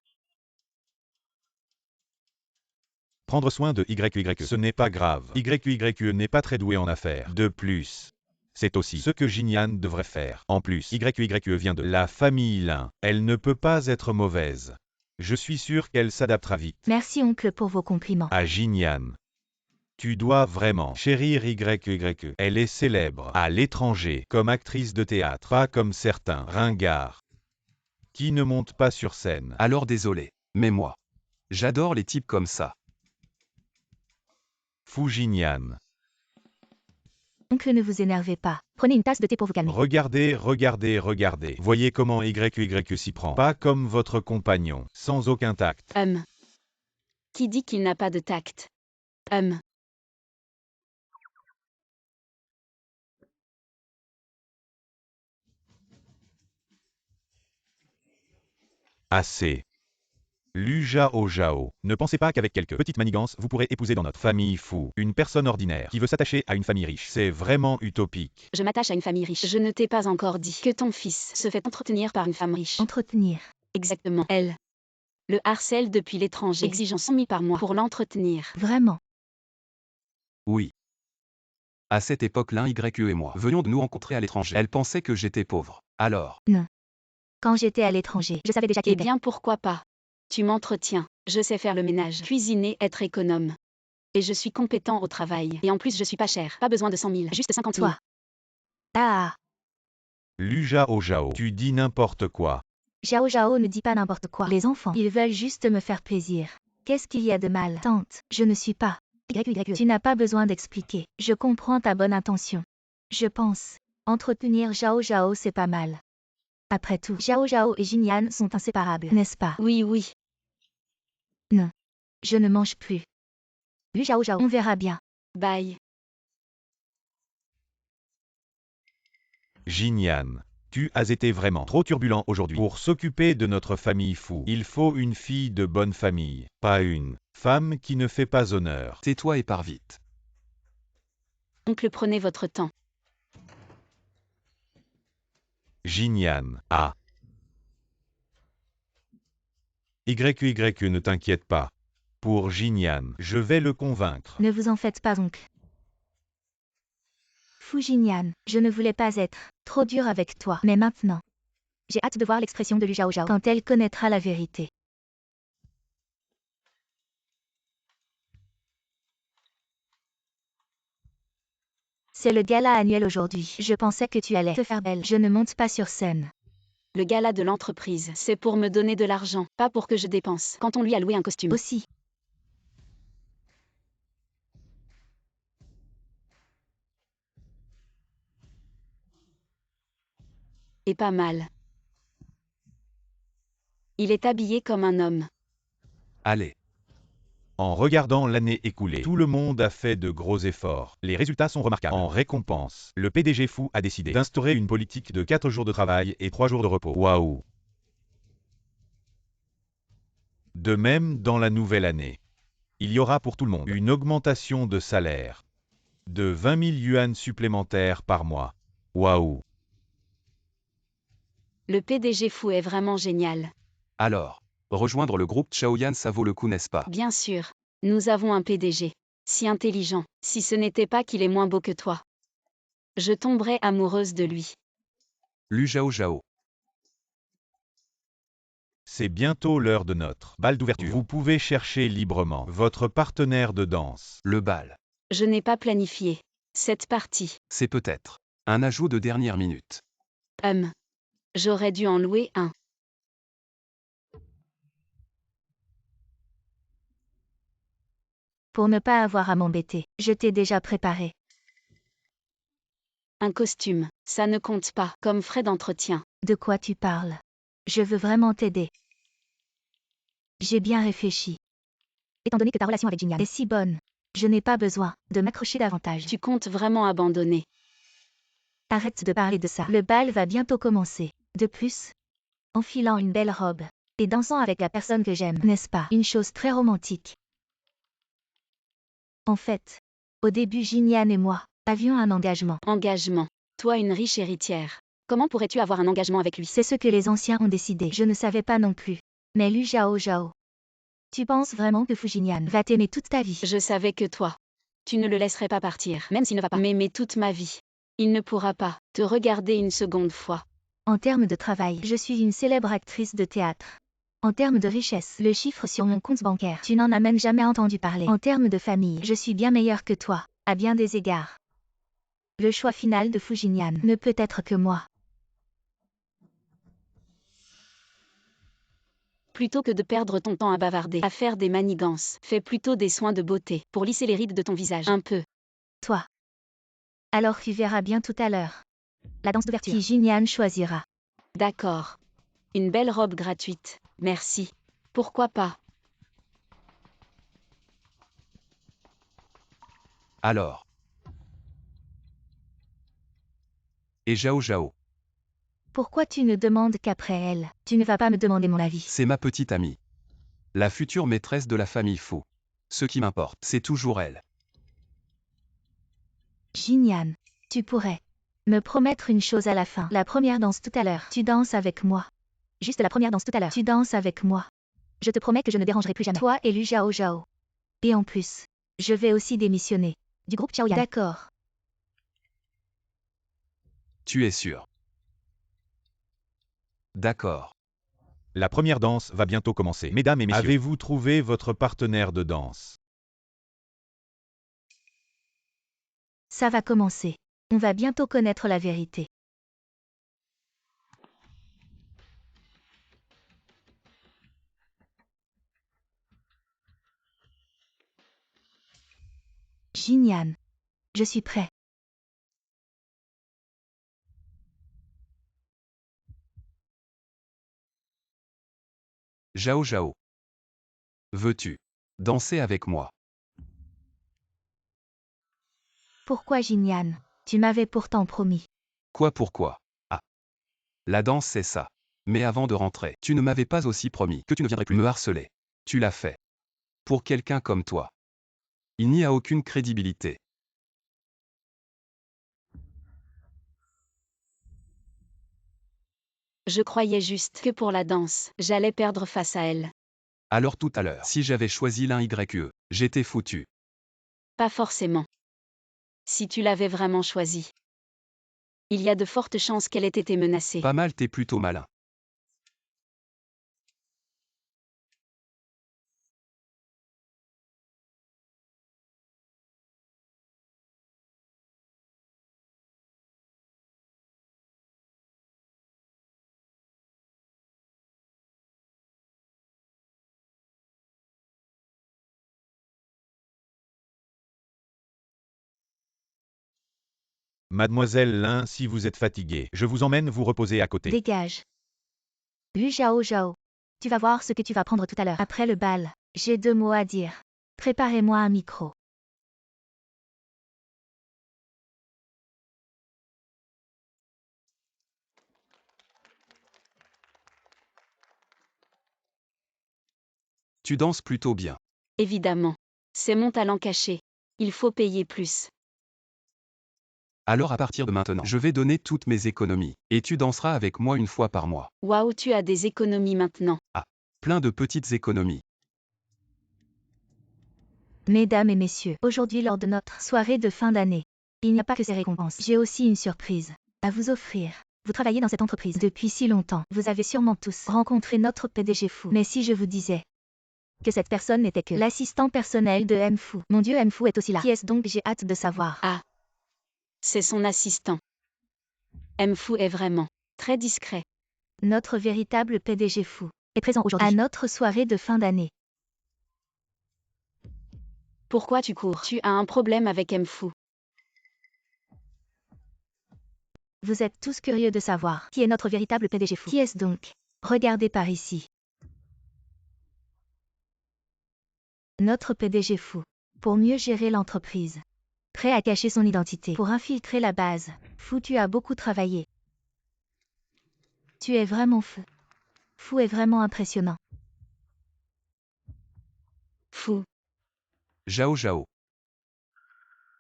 Prendre soin de YQ, ce n'est pas grave. YQ n'est pas très doué en affaires. De plus, c'est aussi ce que Jinyan devrait faire. En plus, YQ vient de la famille Lin. Elle ne peut pas être mauvaise. Je suis sûr qu'elle s'adaptera vite. Merci oncle pour vos compliments. À Jinyan. Tu dois vraiment chérir YQ. Elle est célèbre à l'étranger comme actrice de théâtre, pas comme certains ringards qui ne montent pas sur scène. Alors désolé, mais moi, j'adore les types comme ça. Fujinyan. Oncle, ne vous énervez pas. Prenez une tasse de thé pour vous calmer. Regardez. Voyez comment YQ s'y prend. Pas comme votre compagnon, sans aucun tact. Qui dit qu'il n'a pas de tact? Assez. Zhao Zhao. Ne pensez pas qu'avec quelques petites manigances, vous pourrez épouser dans notre famille fou une personne ordinaire qui veut s'attacher à une famille riche. C'est vraiment utopique. Je m'attache à une famille riche. Je ne t'ai pas encore dit que ton fils se fait entretenir par une femme riche. Entretenir. Exactement. Elle le harcèle depuis l'étranger, exigeant 100 000 par mois pour l'entretenir. Vraiment. Oui. À cette époque, l'YQ et moi venions de nous rencontrer à l'étranger. Elle pensait que j'étais pauvre. Alors. Non. Quand j'étais à l'étranger, je savais déjà qu'il Eh était. bien, pourquoi pas? Tu m'entretiens. Je sais faire le ménage, cuisiner, être économe. Et je suis compétent au travail. Et en plus, je suis pas cher. Pas besoin de 100 000, juste 50 000. Toi. Ah. Zhao Zhao. Tu dis n'importe quoi. Zhao Zhao ne dit pas n'importe quoi. Les enfants, ils veulent juste me faire plaisir. Qu'est-ce qu'il y a de mal? Tante, je ne suis pas. YQ. Tu n'as pas besoin d'expliquer. Je comprends ta bonne intention. Je pense. Entretenir Zhao Zhao, c'est pas mal. Après tout, Zhao Zhao et Jinyan sont inséparables, n'est-ce pas? Oui. Non. Je ne mange plus. Zhao Zhao, on verra bien. Bye. Jinyan. Tu as été vraiment trop turbulent aujourd'hui. Pour s'occuper de notre famille fou, il faut une fille de bonne famille, pas une femme qui ne fait pas honneur. Tais-toi et pars vite. Oncle, prenez votre temps. Jinian, A. YQ, ne t'inquiète pas. Pour Jinian, je vais le convaincre. Ne vous en faites pas, oncle. Fujinian, je ne voulais pas être trop dur avec toi, mais maintenant, j'ai hâte de voir l'expression de Lu Zhao Zhao quand elle connaîtra la vérité. C'est le gala annuel aujourd'hui. Je pensais que tu allais te faire belle. Je ne monte pas sur scène. Le gala de l'entreprise, c'est pour me donner de l'argent, pas pour que je dépense. Quand on lui a loué un costume. Aussi. Et pas mal. Il est habillé comme un homme. Allez. En regardant l'année écoulée, tout le monde a fait de gros efforts. Les résultats sont remarquables. En récompense, le PDG fou a décidé d'instaurer une politique de 4 jours de travail et 3 jours de repos. Waouh! De même, dans la nouvelle année, il y aura pour tout le monde une augmentation de salaire de 20 000 yuan supplémentaires par mois. Waouh! Le PDG fou est vraiment génial. Alors, rejoindre le groupe Chaoyan, ça vaut le coup, n'est-ce pas? Bien sûr. Nous avons un PDG. Si intelligent. Si ce n'était pas qu'il est moins beau que toi. Je tomberais amoureuse de lui. Lu Zhao Zhao. C'est bientôt l'heure de notre bal d'ouverture. Vous pouvez chercher librement votre partenaire de danse. Le bal. Je n'ai pas planifié cette partie. C'est peut-être un ajout de dernière minute. J'aurais dû en louer un. Pour ne pas avoir à m'embêter, je t'ai déjà préparé. Un costume, ça ne compte pas comme frais d'entretien. De quoi tu parles? Je veux vraiment t'aider. J'ai bien réfléchi. Étant donné que ta relation avec Jinian est si bonne, je n'ai pas besoin de m'accrocher davantage. Tu comptes vraiment abandonner. Arrête de parler de ça. Le bal va bientôt commencer. De plus, enfilant une belle robe et dansant avec la personne que j'aime, n'est-ce pas? Une chose très romantique. En fait, au début, Jinian et moi avions un engagement. Engagement. Toi, une riche héritière. Comment pourrais-tu avoir un engagement avec lui? C'est ce que les anciens ont décidé. Je ne savais pas non plus. Mais Lu Zhao Zhao, tu penses vraiment que Fujinian va t'aimer toute ta vie? Je savais que toi, tu ne le laisserais pas partir, même s'il ne va pas m'aimer toute ma vie. Il ne pourra pas te regarder une seconde fois. En termes de travail, je suis une célèbre actrice de théâtre. En termes de richesse, le chiffre sur mon compte bancaire, tu n'en as même jamais entendu parler. En termes de famille, je suis bien meilleure que toi, à bien des égards. Le choix final de Fujinian ne peut être que moi. Plutôt que de perdre ton temps à bavarder, à faire des manigances, fais plutôt des soins de beauté pour lisser les rides de ton visage. Un peu. Toi. Alors tu verras bien tout à l'heure. La danse d'ouverture. Qui Jinian choisira. D'accord. Une belle robe gratuite. Merci. Pourquoi pas? Alors. Et Zhao Zhao. Pourquoi tu ne demandes qu'après elle? Tu ne vas pas me demander mon avis. C'est ma petite amie. La future maîtresse de la famille fou. Ce qui m'importe, c'est toujours elle. Jinian, tu pourrais me promettre une chose à la fin. La première danse tout à l'heure. Tu danses avec moi. Juste la première danse tout à l'heure. Tu danses avec moi. Je te promets que je ne dérangerai plus jamais. Toi et Lu Zhao Zhao. Et en plus, je vais aussi démissionner du groupe Chaoyan. D'accord. Tu es sûr? D'accord. La première danse va bientôt commencer. Mesdames et messieurs, avez-vous trouvé votre partenaire de danse? Ça va commencer. On va bientôt connaître la vérité. Jinian, je suis prêt. Zhao Zhao. Veux-tu danser avec moi? Pourquoi Jinian? Tu m'avais pourtant promis. Quoi pourquoi? Ah. La danse c'est ça. Mais avant de rentrer, tu ne m'avais pas aussi promis que tu ne viendrais plus me harceler. Tu l'as fait. Pour quelqu'un comme toi. Il n'y a aucune crédibilité. Je croyais juste que pour la danse, j'allais perdre face à elle. Alors tout à l'heure, si j'avais choisi l'un YE, j'étais foutu. Pas forcément. Si tu l'avais vraiment choisi. Il y a de fortes chances qu'elle ait été menacée. Pas mal, t'es plutôt malin. Mademoiselle Lin, si vous êtes fatiguée, je vous emmène vous reposer à côté. Dégage. Lu Zhao Zhao. Tu vas voir ce que tu vas prendre tout à l'heure. Après le bal, j'ai 2 mots à dire. Préparez-moi un micro. Tu danses plutôt bien. Évidemment. C'est mon talent caché. Il faut payer plus. Alors à partir de maintenant, je vais donner toutes mes économies, et tu danseras avec moi une fois par mois. Waouh, tu as des économies maintenant. Plein de petites économies. Mesdames et messieurs, aujourd'hui lors de notre soirée de fin d'année, il n'y a pas que ces récompenses. J'ai aussi une surprise à vous offrir. Vous travaillez dans cette entreprise depuis si longtemps. Vous avez sûrement tous rencontré notre PDG Fou. Mais si je vous disais que cette personne n'était que l'assistant personnel de M Fou. Mon Dieu, M Fou est aussi là. Qui est-ce donc? J'ai hâte de savoir. Ah. C'est son assistant. Mfou est vraiment très discret. Notre véritable PDG Fou est présent aujourd'hui à notre soirée de fin d'année. Pourquoi tu cours? Tu as un problème avec Mfou. Vous êtes tous curieux de savoir qui est notre véritable PDG Fou. Qui est-ce donc? Regardez par ici. Notre PDG Fou. Pour mieux gérer l'entreprise. Prêt à cacher son identité. Pour infiltrer la base. Fou, tu as beaucoup travaillé. Tu es vraiment fou. Fou est vraiment impressionnant. Fou. Zhao Zhao.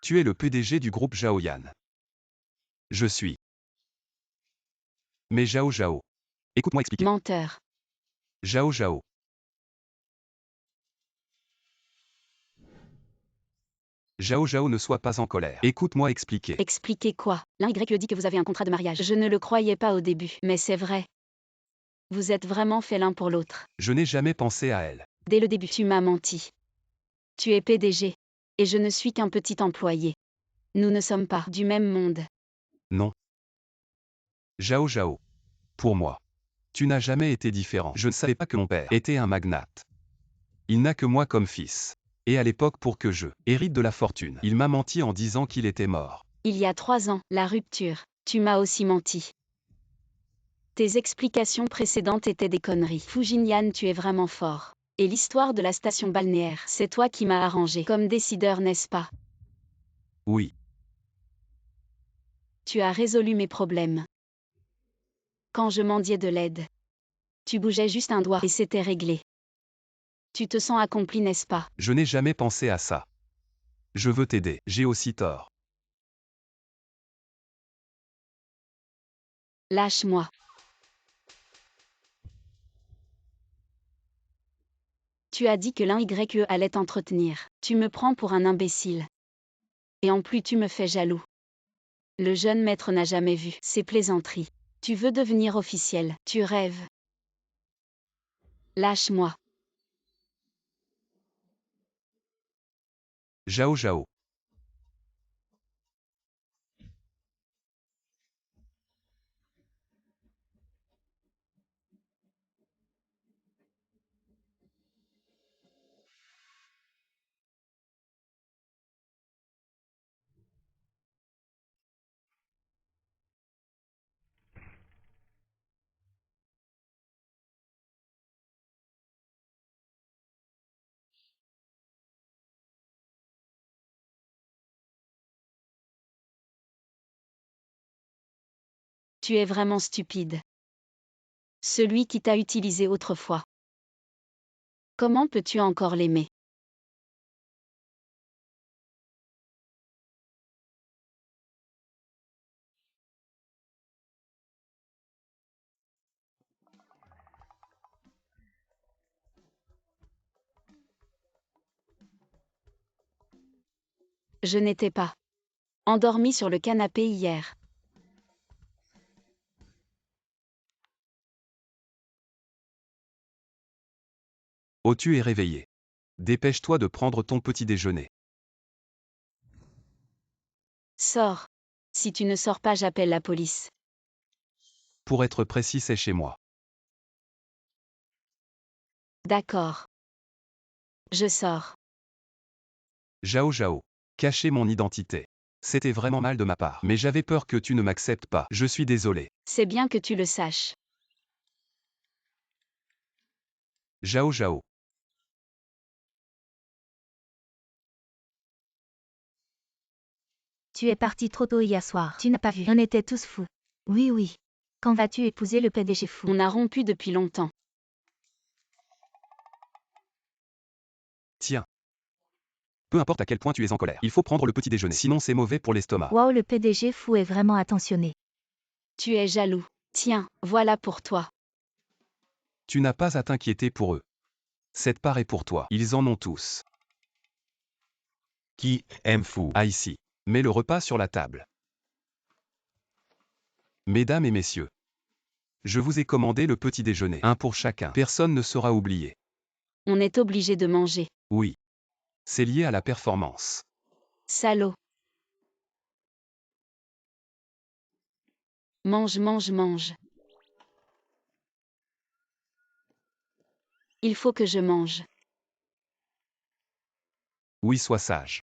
Tu es le PDG du groupe Zhaoyan. Je suis. Mais Zhao Zhao. Écoute-moi expliquer. Menteur. Zhao Zhao. Zhao Zhao, ne sois pas en colère. Écoute-moi expliquer. Expliquez quoi? L'un YE dit que vous avez un contrat de mariage. Je ne le croyais pas au début, mais c'est vrai. Vous êtes vraiment fait l'un pour l'autre. Je n'ai jamais pensé à elle. Dès le début, tu m'as menti. Tu es PDG. Et je ne suis qu'un petit employé. Nous ne sommes pas du même monde. Non. Zhao Zhao. Pour moi. Tu n'as jamais été différent. Je ne savais pas que mon père était un magnate. Il n'a que moi comme fils. Et à l'époque, pour que je hérite de la fortune, il m'a menti en disant qu'il était mort. Il y a 3 ans, la rupture. Tu m'as aussi menti. Tes explications précédentes étaient des conneries. Fujinyan, tu es vraiment fort. Et l'histoire de la station balnéaire, c'est toi qui m'as arrangé comme décideur, n'est-ce pas? Oui. Tu as résolu mes problèmes. Quand je mendiais de l'aide, tu bougeais juste un doigt et c'était réglé. Tu te sens accompli, n'est-ce pas? Je n'ai jamais pensé à ça. Je veux t'aider, j'ai aussi tort. Lâche-moi. Tu as dit que l'un YE allait t'entretenir. Tu me prends pour un imbécile. Et en plus tu me fais jaloux. Le jeune maître n'a jamais vu ces plaisanteries. Tu veux devenir officiel, tu rêves. Lâche-moi. Zhao Zhao. Tu es vraiment stupide. Celui qui t'a utilisé autrefois. Comment peux-tu encore l'aimer? Je n'étais pas endormi sur le canapé hier. Oh, tu es réveillé. Dépêche-toi de prendre ton petit déjeuner. Sors. Si tu ne sors pas, j'appelle la police. Pour être précis, c'est chez moi. D'accord. Je sors. Jao Jao. Cacher mon identité. C'était vraiment mal de ma part. Mais j'avais peur que tu ne m'acceptes pas. Je suis désolé. C'est bien que tu le saches. Jao Jao. Tu es parti trop tôt hier soir. Tu n'as pas vu. On était tous fous. Oui, oui. Quand vas-tu épouser le PDG fou? On a rompu depuis longtemps. Tiens. Peu importe à quel point tu es en colère, il faut prendre le petit déjeuner. Sinon c'est mauvais pour l'estomac. Waouh, le PDG fou est vraiment attentionné. Tu es jaloux. Tiens, voilà pour toi. Tu n'as pas à t'inquiéter pour eux. Cette part est pour toi. Ils en ont tous. Qui aime fou? Ah ici. Mets le repas sur la table. Mesdames et messieurs. Je vous ai commandé le petit déjeuner. Un pour chacun. Personne ne sera oublié. On est obligé de manger. Oui. C'est lié à la performance. Salaud. Mange, mange, mange. Il faut que je mange. Oui, sois sage.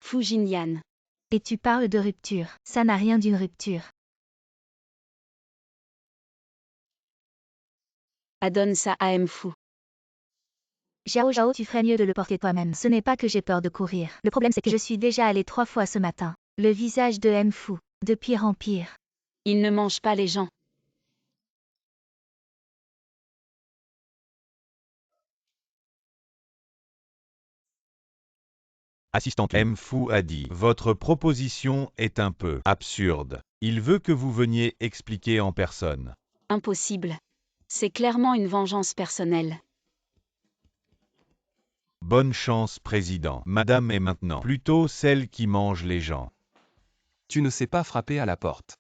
Fu Jinyan. Et tu parles de rupture. Ça n'a rien d'une rupture. Adonne ça à M. Fu. Jao Jao, tu ferais mieux de le porter toi-même. Ce n'est pas que j'ai peur de courir. Le problème c'est que je suis déjà allé 3 fois ce matin. Le visage de M. Fu, de pire en pire. Il ne mange pas les gens. Assistante M. Fu a dit. Votre proposition est un peu absurde. Il veut que vous veniez expliquer en personne. Impossible. C'est clairement une vengeance personnelle. Bonne chance, président. Madame est maintenant plutôt celle qui mange les gens. Tu ne sais pas frapper à la porte.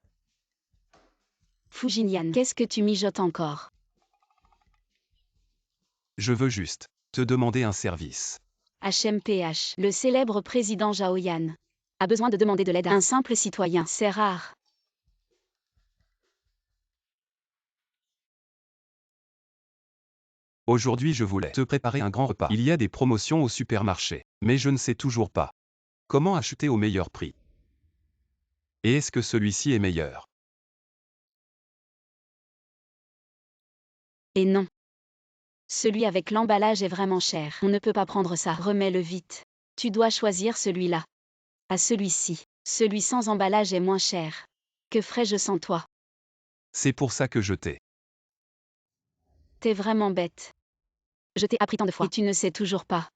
Fu Jinyan, qu'est-ce que tu mijotes encore? Je veux juste te demander un service. HMPH, le célèbre président Zhao Yan, a besoin de demander de l'aide à un simple citoyen. C'est rare. Aujourd'hui je voulais te préparer un grand repas. Il y a des promotions au supermarché, mais je ne sais toujours pas comment acheter au meilleur prix. Et est-ce que celui-ci est meilleur? Et non. Celui avec l'emballage est vraiment cher. On ne peut pas prendre ça. Remets-le vite. Tu dois choisir celui-là. À celui-ci. Celui sans emballage est moins cher. Que ferais-je sans toi? C'est pour ça que je t'ai. T'es vraiment bête. Je t'ai appris tant de fois. Et tu ne sais toujours pas.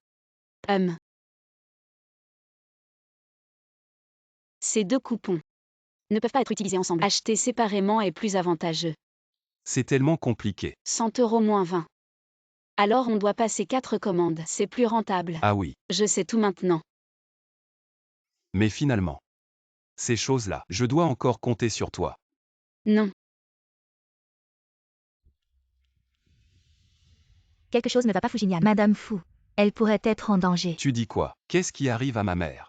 Ces 2 coupons ne peuvent pas être utilisés ensemble. Acheter séparément est plus avantageux. C'est tellement compliqué. 100 € moins 20. Alors on doit passer 4 commandes. C'est plus rentable. Ah oui. Je sais tout maintenant. Mais finalement. Ces choses-là, je dois encore compter sur toi. Non. Quelque chose ne va pas Fu Jinyan. Madame Fu. Elle pourrait être en danger. Tu dis quoi? Qu'est-ce qui arrive à ma mère?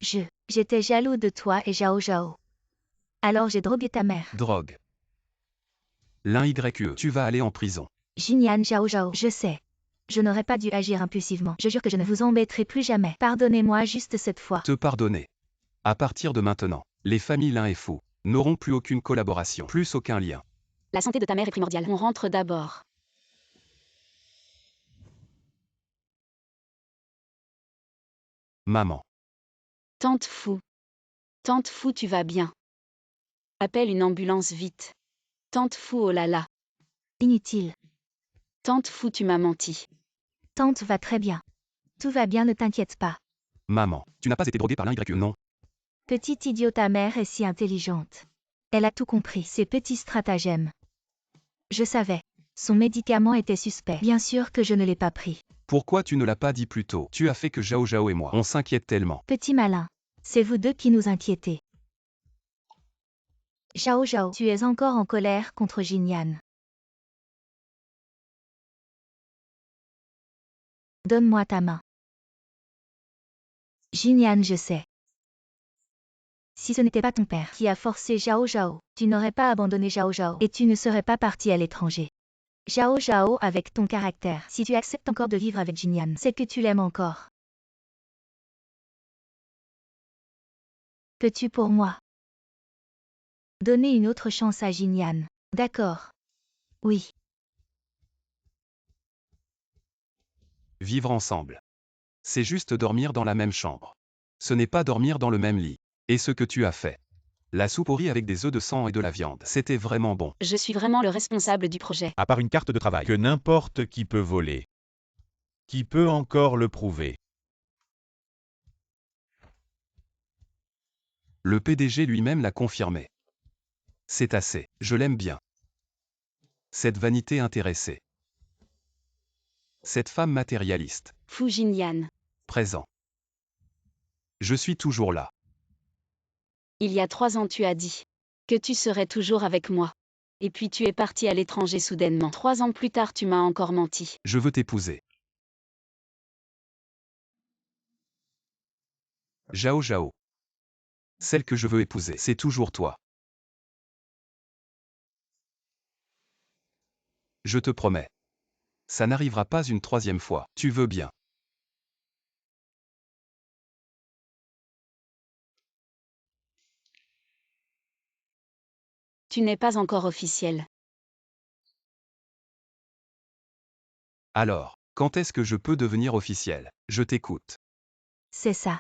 J'étais jaloux de toi et Jao Jao. Alors j'ai drogué ta mère. Drogue. L'un YE. Tu vas aller en prison. Jinyan Jao Jao. Je sais. Je n'aurais pas dû agir impulsivement. Je jure que je ne vous embêterai plus jamais. Pardonnez-moi juste cette fois. Te pardonner. À partir de maintenant, les familles Lin et Fu n'auront plus aucune collaboration, plus aucun lien. La santé de ta mère est primordiale. On rentre d'abord. Maman. Tante Fu. Tante Fu, tu vas bien. Appelle une ambulance vite. Tante Fu, oh là là. Inutile. Tante fou, tu m'as menti. Tante va très bien. Tout va bien, ne t'inquiète pas. Maman, tu n'as pas été droguée par l'un Y, non? Petite idiote, ta mère est si intelligente. Elle a tout compris, ces petits stratagèmes. Je savais. Son médicament était suspect. Bien sûr que je ne l'ai pas pris. Pourquoi tu ne l'as pas dit plus tôt? Tu as fait que Zhao Zhao et moi, on s'inquiète tellement. Petit malin. C'est vous deux qui nous inquiétez. Zhao Zhao, tu es encore en colère contre Jinyan. Donne-moi ta main. Jinyan, je sais. Si ce n'était pas ton père qui a forcé Zhao Zhao, tu n'aurais pas abandonné Zhao Zhao et tu ne serais pas parti à l'étranger. Zhao Zhao, avec ton caractère, si tu acceptes encore de vivre avec Jinyan, c'est que tu l'aimes encore. Peux-tu pour moi donner une autre chance à Jinyan? D'accord. Oui. Vivre ensemble. C'est juste dormir dans la même chambre. Ce n'est pas dormir dans le même lit. Et ce que tu as fait. La soupe au riz avec des œufs de sang et de la viande, c'était vraiment bon. Je suis vraiment le responsable du projet. À part une carte de travail que n'importe qui peut voler. Qui peut encore le prouver? Le PDG lui-même l'a confirmé. C'est assez, je l'aime bien. Cette vanité intéressée. Cette femme matérialiste. Fu Jinyan. Présent. Je suis toujours là. Il y a 3 ans, tu as dit que tu serais toujours avec moi. Et puis tu es parti à l'étranger soudainement. 3 ans plus tard, tu m'as encore menti. Je veux t'épouser. Zhao Zhao. Celle que je veux épouser, c'est toujours toi. Je te promets. Ça n'arrivera pas une 3e fois. Tu veux bien. Tu n'es pas encore officiel. Alors, quand est-ce que je peux devenir officiel? Je t'écoute. C'est ça.